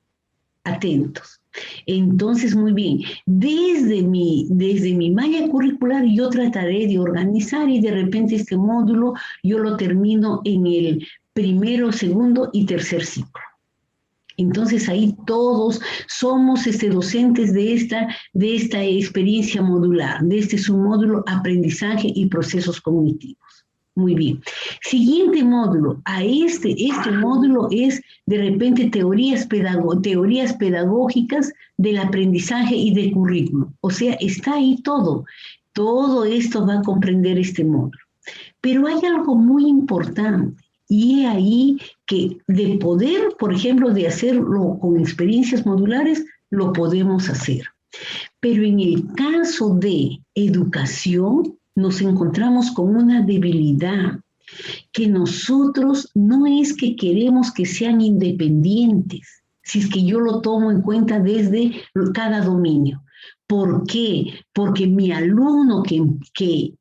Atentos. Entonces, muy bien, desde mi malla curricular yo trataré de organizar y de repente este módulo yo lo termino en el primero, segundo y tercer ciclo. Entonces ahí todos somos docentes de esta experiencia modular, de este submódulo aprendizaje y procesos cognitivos. Muy bien. Siguiente módulo. Este módulo es de repente teorías pedagógicas del aprendizaje y del currículo. O sea, está ahí todo. Todo esto va a comprender este módulo. Pero hay algo muy importante. Y es ahí que de poder, por ejemplo, de hacerlo con experiencias modulares, lo podemos hacer. Pero en el caso de educación, nos encontramos con una debilidad, que nosotros no es que queremos que sean independientes, si es que yo lo tomo en cuenta desde cada dominio. ¿Por qué? Porque mi alumno que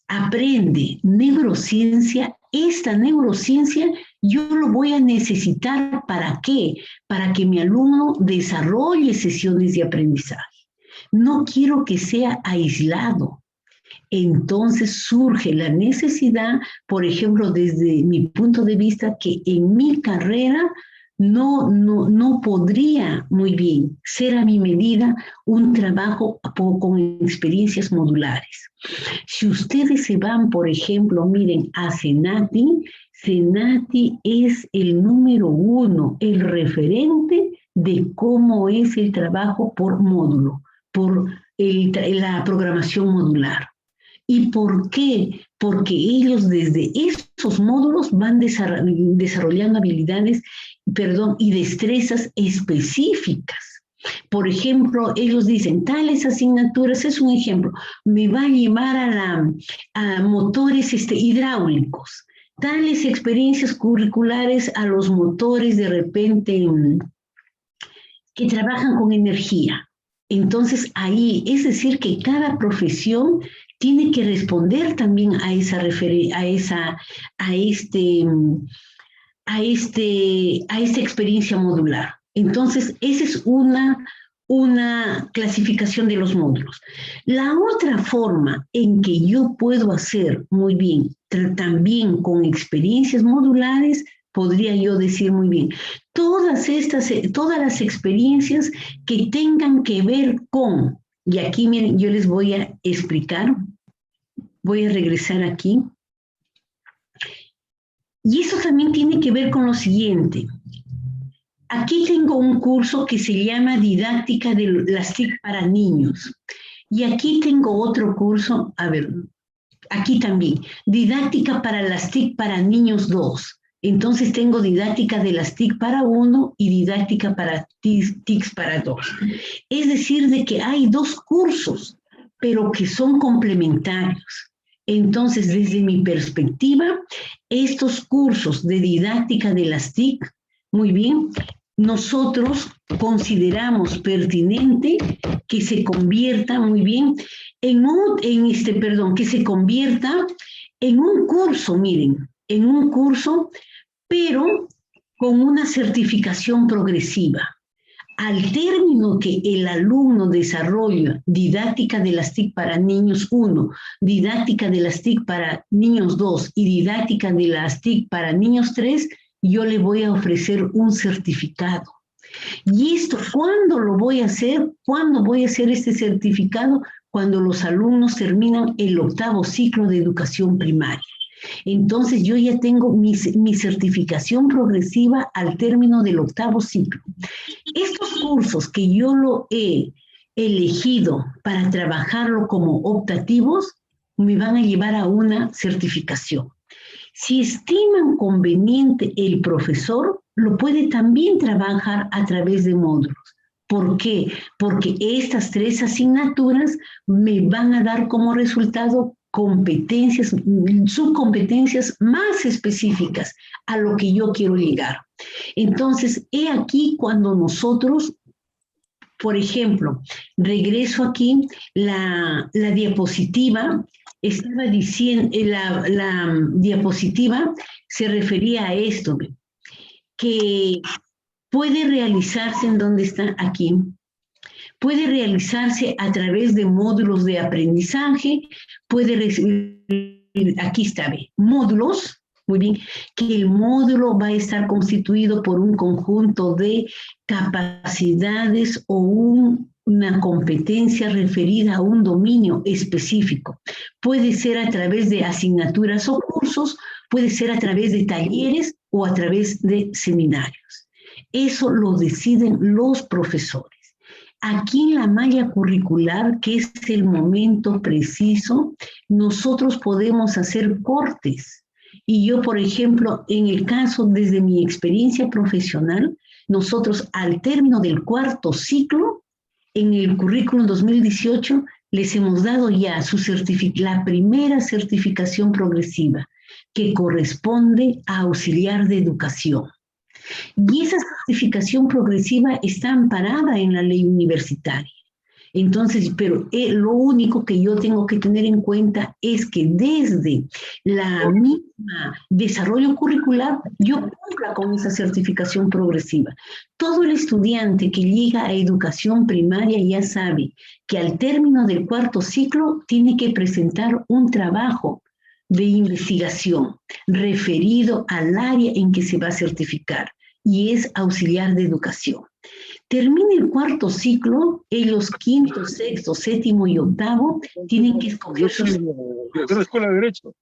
aprende neurociencia, esta neurociencia yo lo voy a necesitar ¿para qué? Para que mi alumno desarrolle sesiones de aprendizaje. No quiero que sea aislado. Entonces surge la necesidad, por ejemplo, desde mi punto de vista, que en mi carrera no podría muy bien ser a mi medida un trabajo con experiencias modulares. Si ustedes se van, por ejemplo, miren a CENATI, CENATI es el número 1, el referente de cómo es el trabajo por módulo, por la programación modular. ¿Y por qué? Porque ellos desde esos módulos van desarrollando habilidades, y destrezas específicas. Por ejemplo, ellos dicen, tales asignaturas, es un ejemplo, me va a llevar a motores hidráulicos, tales experiencias curriculares a los motores de repente que trabajan con energía. Entonces ahí, es decir, que cada profesión tiene que responder también a esta experiencia modular. Entonces, esa es una clasificación de los módulos. La otra forma en que yo puedo hacer muy bien, también con experiencias modulares, podría yo decir muy bien, todas las experiencias que tengan que ver con, y aquí miren, yo les voy a explicar, voy a regresar aquí. Y eso también tiene que ver con lo siguiente. Aquí tengo un curso que se llama Didáctica de las TIC para niños. Y aquí tengo otro curso, a ver, aquí también, Didáctica para las TIC para niños 2. Entonces tengo didáctica de las TIC para 1 y didáctica para TICs para 2. Es decir, de que hay 2 cursos, pero que son complementarios. Entonces, desde mi perspectiva, estos cursos de didáctica de las TIC, muy bien, nosotros consideramos pertinente que se convierta muy bien que se convierta en un curso, miren, en un curso, pero con una certificación progresiva. Al término que el alumno desarrolla didáctica de las TIC para niños 1, didáctica de las TIC para niños 2 y didáctica de las TIC para niños 3, yo le voy a ofrecer un certificado. ¿Y esto cuándo lo voy a hacer? ¿Cuándo voy a hacer este certificado? Cuando los alumnos terminan el 8º ciclo de educación primaria. Entonces yo ya tengo mi certificación progresiva al término del 8º ciclo. Estos cursos que yo lo he elegido para trabajarlo como optativos, me van a llevar a una certificación. Si estiman conveniente el profesor, lo puede también trabajar a través de módulos. ¿Por qué? Porque estas 3 asignaturas me van a dar como resultado subcompetencias más específicas a lo que yo quiero llegar. Entonces, he aquí cuando nosotros, por ejemplo, regreso aquí, la diapositiva, estaba diciendo, la diapositiva se refería a esto, que puede realizarse, ¿en dónde está? Aquí. Puede realizarse a través de módulos de aprendizaje, aquí está, módulos, muy bien, que el módulo va a estar constituido por un conjunto de capacidades o una competencia referida a un dominio específico. Puede ser a través de asignaturas o cursos, puede ser a través de talleres o a través de seminarios. Eso lo deciden los profesores. Aquí en la malla curricular, que es el momento preciso, nosotros podemos hacer cortes. Y yo, por ejemplo, en el caso, desde mi experiencia profesional, nosotros al término del cuarto ciclo, en el currículum 2018, les hemos dado ya la primera certificación progresiva, que corresponde a auxiliar de educación. Y esa certificación progresiva está amparada en la ley universitaria. Entonces, pero lo único que yo tengo que tener en cuenta es que desde la misma desarrollo curricular, yo cumpla con esa certificación progresiva. Todo el estudiante que llega a educación primaria ya sabe que al término del cuarto ciclo tiene que presentar un trabajo de investigación referido al área en que se va a certificar, y es auxiliar de educación. Termina el cuarto ciclo, ellos quinto, sexto, séptimo y octavo tienen que escoger sus escuela de derecho.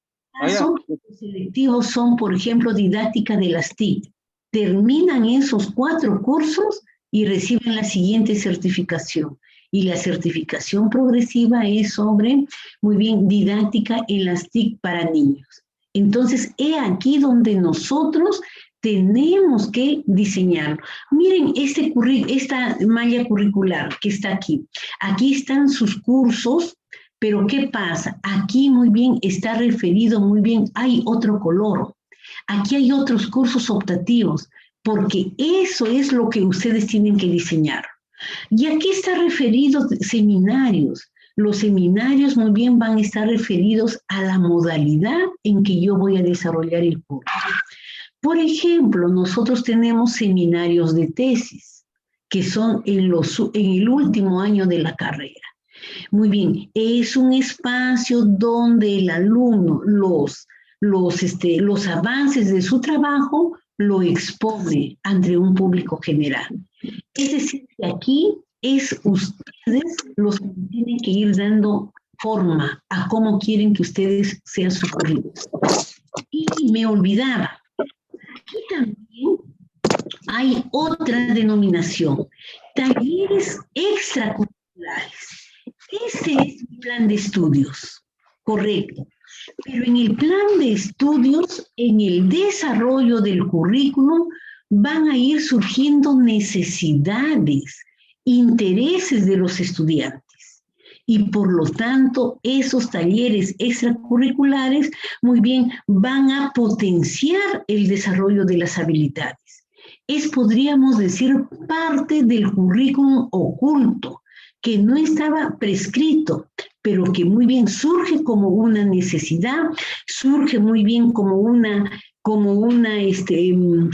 casos. Los selectivos son, por ejemplo, didáctica de las TIC. Terminan esos 4 cursos y reciben la siguiente certificación. Y la certificación progresiva es sobre, muy bien, didáctica en las TIC para niños. Entonces, he aquí donde nosotros tenemos que diseñar. Miren esta malla curricular que está aquí. Aquí están sus cursos, pero ¿qué pasa? Aquí muy bien está referido, muy bien, hay otro color. Aquí hay otros cursos optativos, porque eso es lo que ustedes tienen que diseñar. Y aquí está referido seminarios. Los seminarios muy bien van a estar referidos a la modalidad en que yo voy a desarrollar el curso. Por ejemplo, nosotros tenemos seminarios de tesis, que son en el último año de la carrera. Muy bien, es un espacio donde el alumno los avances de su trabajo lo expone ante un público general. Es decir, que aquí es ustedes los que tienen que ir dando forma a cómo quieren que ustedes sean su currículum. Y me olvidaba, aquí también hay otra denominación, talleres extracurriculares. Este es el plan de estudios, correcto. Pero en el plan de estudios, en el desarrollo del currículum, van a ir surgiendo necesidades, intereses de los estudiantes. Y por lo tanto, esos talleres extracurriculares, muy bien, van a potenciar el desarrollo de las habilidades. Podríamos decir, parte del currículum oculto, que no estaba prescrito, pero que muy bien surge como una necesidad, surge muy bien como una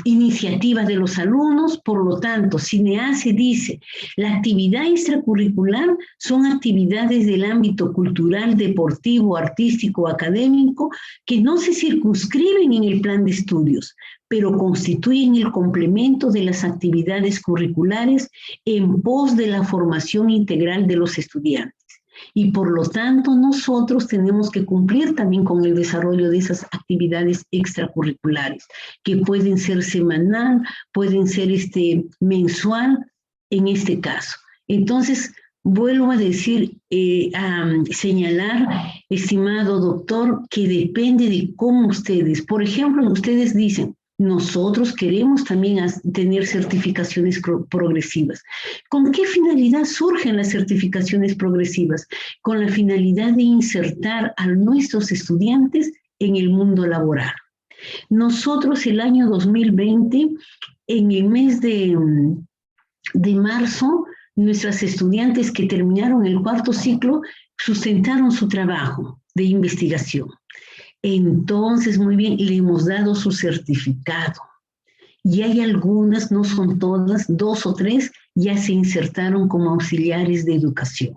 iniciativa de los alumnos. Por lo tanto, CINEACE dice, la actividad extracurricular son actividades del ámbito cultural, deportivo, artístico, académico, que no se circunscriben en el plan de estudios, pero constituyen el complemento de las actividades curriculares en pos de la formación integral de los estudiantes. Y por lo tanto, nosotros tenemos que cumplir también con el desarrollo de esas actividades extracurriculares, que pueden ser semanal, pueden ser mensual, en este caso. Entonces, vuelvo a decir, a señalar, estimado doctor, que depende de cómo ustedes, por ejemplo, ustedes dicen, nosotros queremos también tener certificaciones progresivas. ¿Con qué finalidad surgen las certificaciones progresivas? Con la finalidad de insertar a nuestros estudiantes en el mundo laboral. Nosotros el año 2020, en el mes de marzo, nuestras estudiantes que terminaron el cuarto ciclo sustentaron su trabajo de investigación. Entonces, muy bien, le hemos dado su certificado. Y hay algunas, no son todas, 2 o 3, ya se insertaron como auxiliares de educación.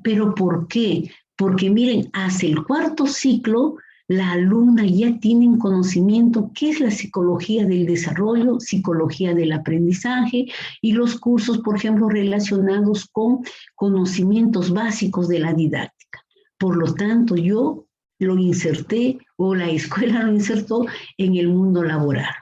¿Pero por qué? Porque miren, hacia el cuarto ciclo, la alumna ya tiene conocimiento qué es la psicología del desarrollo, psicología del aprendizaje y los cursos, por ejemplo, relacionados con conocimientos básicos de la didáctica. Por lo tanto, yo lo inserté, o la escuela lo insertó en el mundo laboral.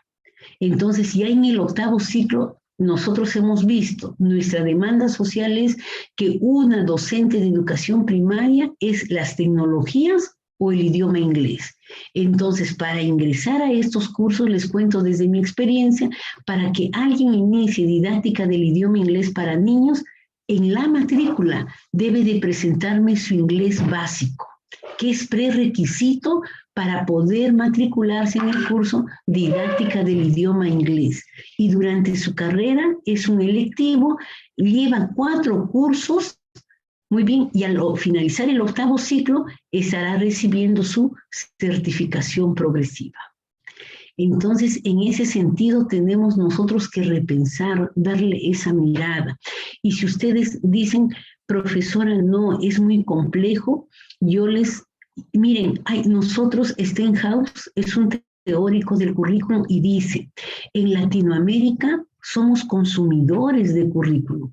Entonces, ya en el 8º ciclo, nosotros hemos visto, nuestra demanda social es que una docente de educación primaria es las tecnologías o el idioma inglés. Entonces, para ingresar a estos cursos, les cuento desde mi experiencia, para que alguien inicie didáctica del idioma inglés para niños, en la matrícula debe de presentarme su inglés básico, que es prerequisito para poder matricularse en el curso didáctica del idioma inglés. Y durante su carrera es un electivo, lleva 4 cursos. Muy bien, y al finalizar el 8º ciclo estará recibiendo su certificación progresiva. Entonces, en ese sentido, tenemos nosotros que repensar, darle esa mirada. Y si ustedes dicen, profesora, no, es muy complejo, yo les, miren, nosotros, Stenhouse es un teórico del currículum y dice, en Latinoamérica somos consumidores de currículum,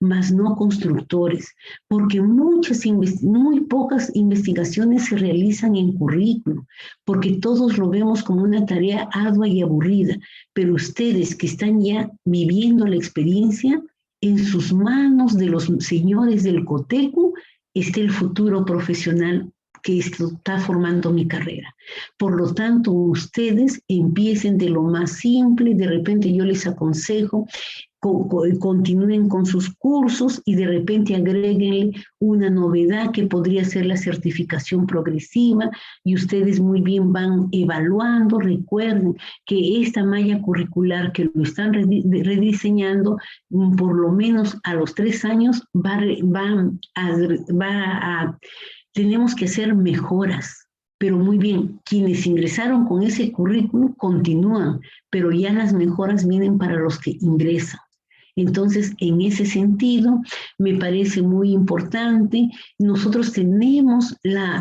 mas no constructores, porque muy pocas investigaciones se realizan en currículum, porque todos lo vemos como una tarea ardua y aburrida, pero ustedes que están ya viviendo la experiencia, en sus manos de los señores del Cotecu está el futuro profesional que está formando mi carrera. Por lo tanto, ustedes empiecen de lo más simple, de repente yo les aconsejo, continúen con sus cursos y de repente agréguenle una novedad que podría ser la certificación progresiva y ustedes muy bien van evaluando. Recuerden que esta malla curricular que lo están rediseñando, por lo menos a los 3 años tenemos que hacer mejoras. Pero muy bien, quienes ingresaron con ese currículum continúan, pero ya las mejoras vienen para los que ingresan. Entonces, en ese sentido, me parece muy importante. Nosotros tenemos,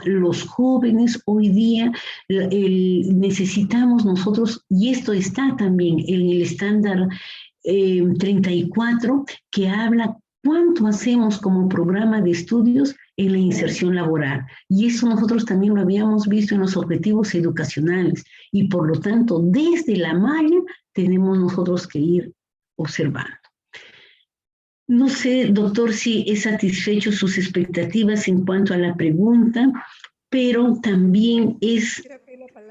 los jóvenes hoy día, necesitamos nosotros, y esto está también en el estándar 34, que habla cuánto hacemos como programa de estudios en la inserción laboral. Y eso nosotros también lo habíamos visto en los objetivos educacionales. Y por lo tanto, desde la malla tenemos nosotros que ir observando. No sé, doctor, si he satisfecho sus expectativas en cuanto a la pregunta, pero también es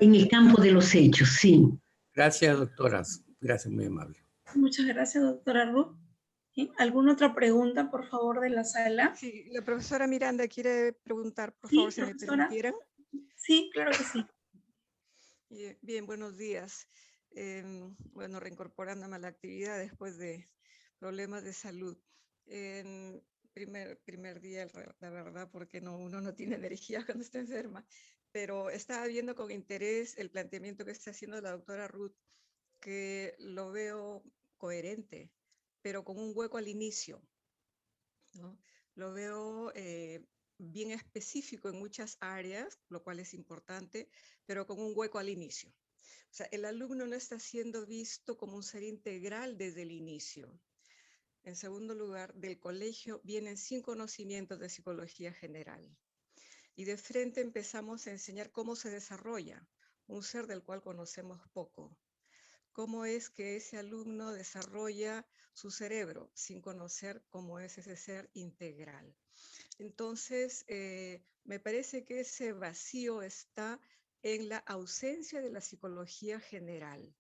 en el campo de los hechos, sí. Gracias, doctora. Gracias, muy amable. Muchas gracias, doctora Ruth. ¿Alguna otra pregunta, por favor, de la sala? Sí, la profesora Miranda quiere preguntar, por Sí, favor, si me profesora. permitieran. Sí, claro que sí. Bien, buenos días. Bueno, reincorporándome a la actividad después de problemas de salud. Primer día, la verdad, porque uno no tiene energía cuando está enferma, pero estaba viendo con interés el planteamiento que está haciendo la doctora Ruth, que lo veo coherente, pero con un hueco al inicio, ¿no? Lo veo bien específico en muchas áreas, lo cual es importante, pero con un hueco al inicio. O sea, el alumno no está siendo visto como un ser integral desde el inicio. En segundo lugar, del colegio vienen sin conocimientos de psicología general. Y de frente empezamos a enseñar cómo se desarrolla un ser del cual conocemos poco. Cómo es que ese alumno desarrolla su cerebro sin conocer cómo es ese ser integral. Entonces, me parece que ese vacío está en la ausencia de la psicología general.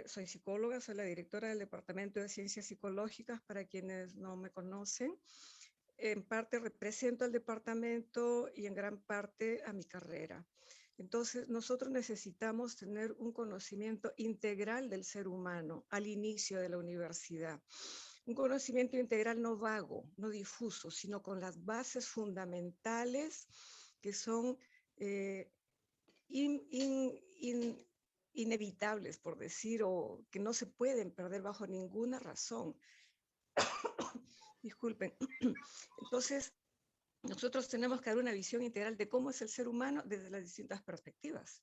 Soy psicóloga, soy la directora del Departamento de Ciencias Psicológicas, para quienes no me conocen. En parte represento al departamento y en gran parte a mi carrera. Entonces, nosotros necesitamos tener un conocimiento integral del ser humano al inicio de la universidad. Un conocimiento integral no vago, no difuso, sino con las bases fundamentales que son inevitables, por decir, o que no se pueden perder bajo ninguna razón. Disculpen. Entonces, nosotros tenemos que dar una visión integral de cómo es el ser humano desde las distintas perspectivas.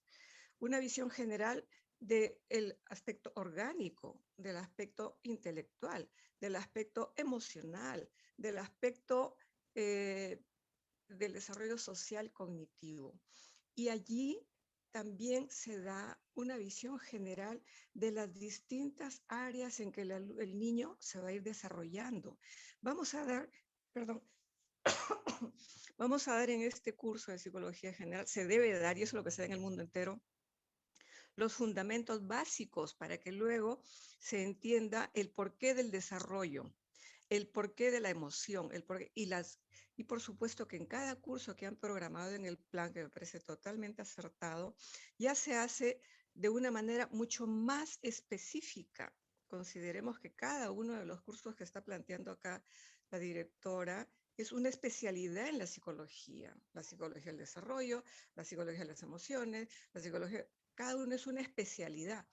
Una visión general del aspecto orgánico, del aspecto intelectual, del aspecto emocional, del aspecto del desarrollo social cognitivo. Y allí también se da una visión general de las distintas áreas en que el niño se va a ir desarrollando. Vamos a dar, Vamos a dar en este curso de Psicología General, se debe dar, y eso es lo que se da en el mundo entero, los fundamentos básicos para que luego se entienda el porqué del desarrollo, el porqué de la emoción, y por supuesto que en cada curso que han programado en el plan, que me parece totalmente acertado, ya se hace de una manera mucho más específica. Consideremos que cada uno de los cursos que está planteando acá la directora es una especialidad en la psicología del desarrollo, la psicología de las emociones, la psicología, cada uno es una especialidad,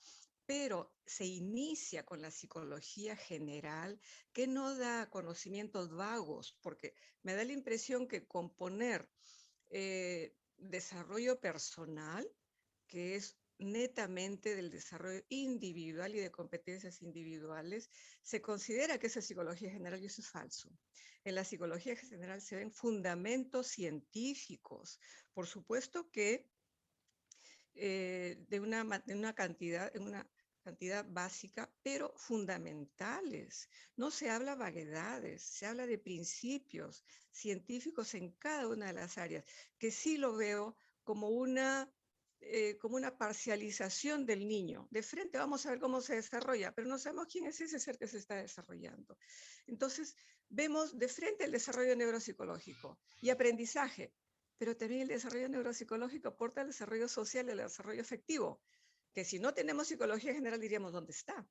pero se inicia con la psicología general, que no da conocimientos vagos, porque me da la impresión que componer desarrollo personal, que es netamente del desarrollo individual y de competencias individuales, se considera que esa psicología general, y eso es falso. En la psicología general se ven fundamentos científicos. Por supuesto que de una cantidad básica, pero fundamentales. No se habla vaguedades, se habla de principios científicos en cada una de las áreas, que sí lo veo como una parcialización del niño. De frente vamos a ver cómo se desarrolla, pero no sabemos quién es ese ser que se está desarrollando. Entonces, vemos de frente el desarrollo neuropsicológico y aprendizaje, pero también el desarrollo neuropsicológico aporta el desarrollo social y el desarrollo afectivo, que si no tenemos psicología general diríamos, ¿dónde está?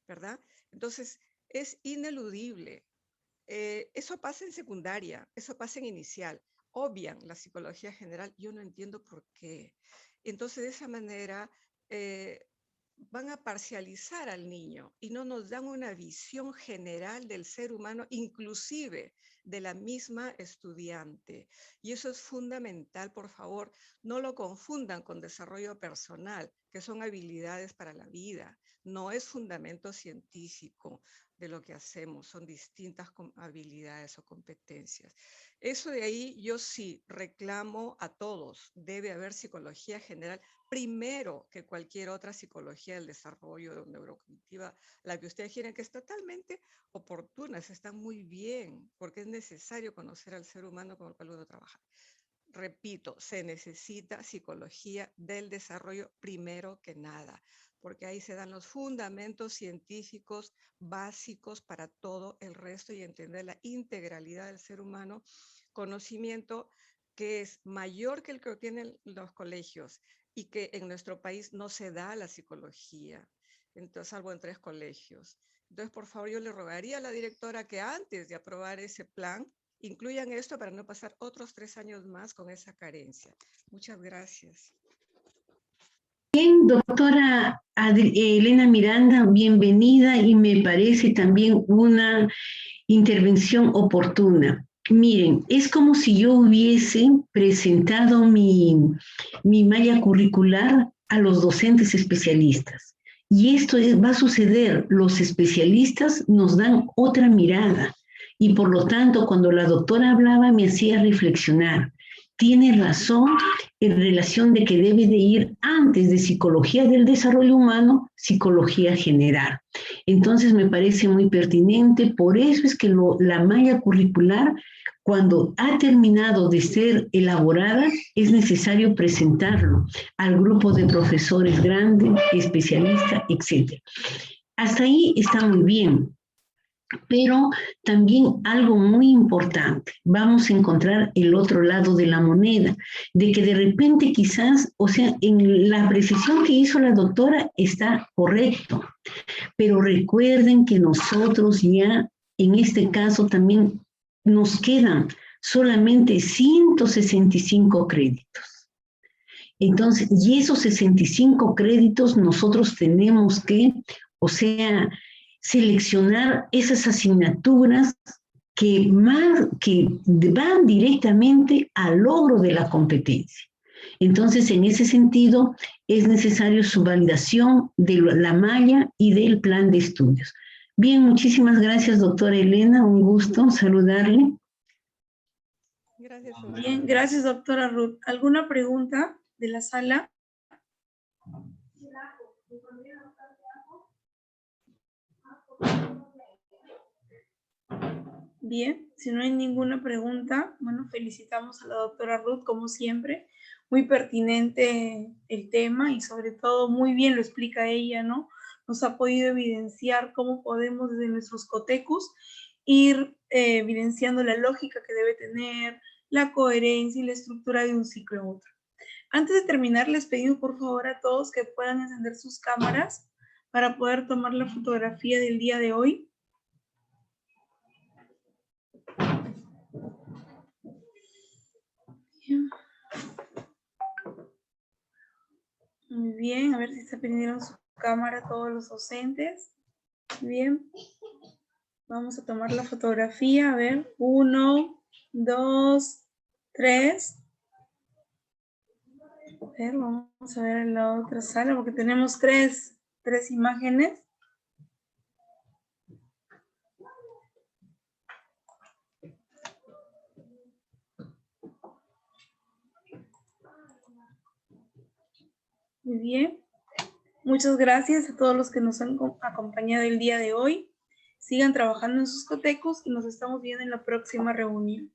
¿Verdad? Entonces, es ineludible. Eso pasa en secundaria, eso pasa en inicial. Obvian la psicología general, yo no entiendo por qué. Entonces, de esa manera, van a parcializar al niño y no nos dan una visión general del ser humano, inclusive de la misma estudiante. Y eso es fundamental, por favor, no lo confundan con desarrollo personal, que son habilidades para la vida. No es fundamento científico de lo que hacemos, son distintas habilidades o competencias. Eso de ahí yo sí reclamo a todos, debe haber psicología general primero que cualquier otra psicología del desarrollo neurocognitiva, la que ustedes quieren, que es totalmente oportuna, está muy bien, porque es necesario conocer al ser humano con el cual uno trabaja. Repito, se necesita psicología del desarrollo primero que nada, porque ahí se dan los fundamentos científicos básicos para todo el resto y entender la integralidad del ser humano, conocimiento que es mayor que el que tienen los colegios y que en nuestro país no se da la psicología, entonces, salvo en 3 colegios. Entonces, por favor, yo le rogaría a la directora que antes de aprobar ese plan, incluyan esto para no pasar otros 3 años más con esa carencia. Muchas gracias. Bien, doctora Elena Miranda, bienvenida, y me parece también una intervención oportuna. Miren, es como si yo hubiese presentado mi malla curricular a los docentes especialistas. Y esto va a suceder, los especialistas nos dan otra mirada. Y por lo tanto, cuando la doctora hablaba, me hacía reflexionar. Tiene razón en relación de que debe de ir antes de psicología del desarrollo humano, psicología general. Entonces me parece muy pertinente, por eso es que la malla curricular, cuando ha terminado de ser elaborada, es necesario presentarlo al grupo de profesores grandes, especialistas, etc. Hasta ahí está muy bien. Pero también algo muy importante, vamos a encontrar el otro lado de la moneda, de que de repente quizás, o sea, en la precisión que hizo la doctora está correcto, pero recuerden que nosotros ya, en este caso también nos quedan solamente 165 créditos. Entonces, y esos 65 créditos nosotros tenemos que, o sea, seleccionar esas asignaturas que van directamente al logro de la competencia. Entonces, en ese sentido, es necesario su validación de la malla y del plan de estudios. Bien, muchísimas gracias, doctora Elena. Un gusto saludarle. Gracias. Bien, gracias, doctora Ruth. ¿Alguna pregunta de la sala? Bien, si no hay ninguna pregunta, bueno, felicitamos a la doctora Ruth, como siempre. Muy pertinente el tema y sobre todo muy bien lo explica ella, ¿no? Nos ha podido evidenciar cómo podemos desde nuestros cotecus ir evidenciando la lógica que debe tener, la coherencia y la estructura de un ciclo en otro. Antes de terminar, les pedimos por favor a todos que puedan encender sus cámaras para poder tomar la fotografía del día de hoy. Muy bien, a ver si se prendieron su cámara todos los docentes. Bien, vamos a tomar la fotografía, a ver, 1, 2, 3. A ver, vamos a ver en la otra sala porque tenemos tres imágenes. Muy bien. Muchas gracias a todos los que nos han acompañado el día de hoy. Sigan trabajando en sus cotecos y nos estamos viendo en la próxima reunión.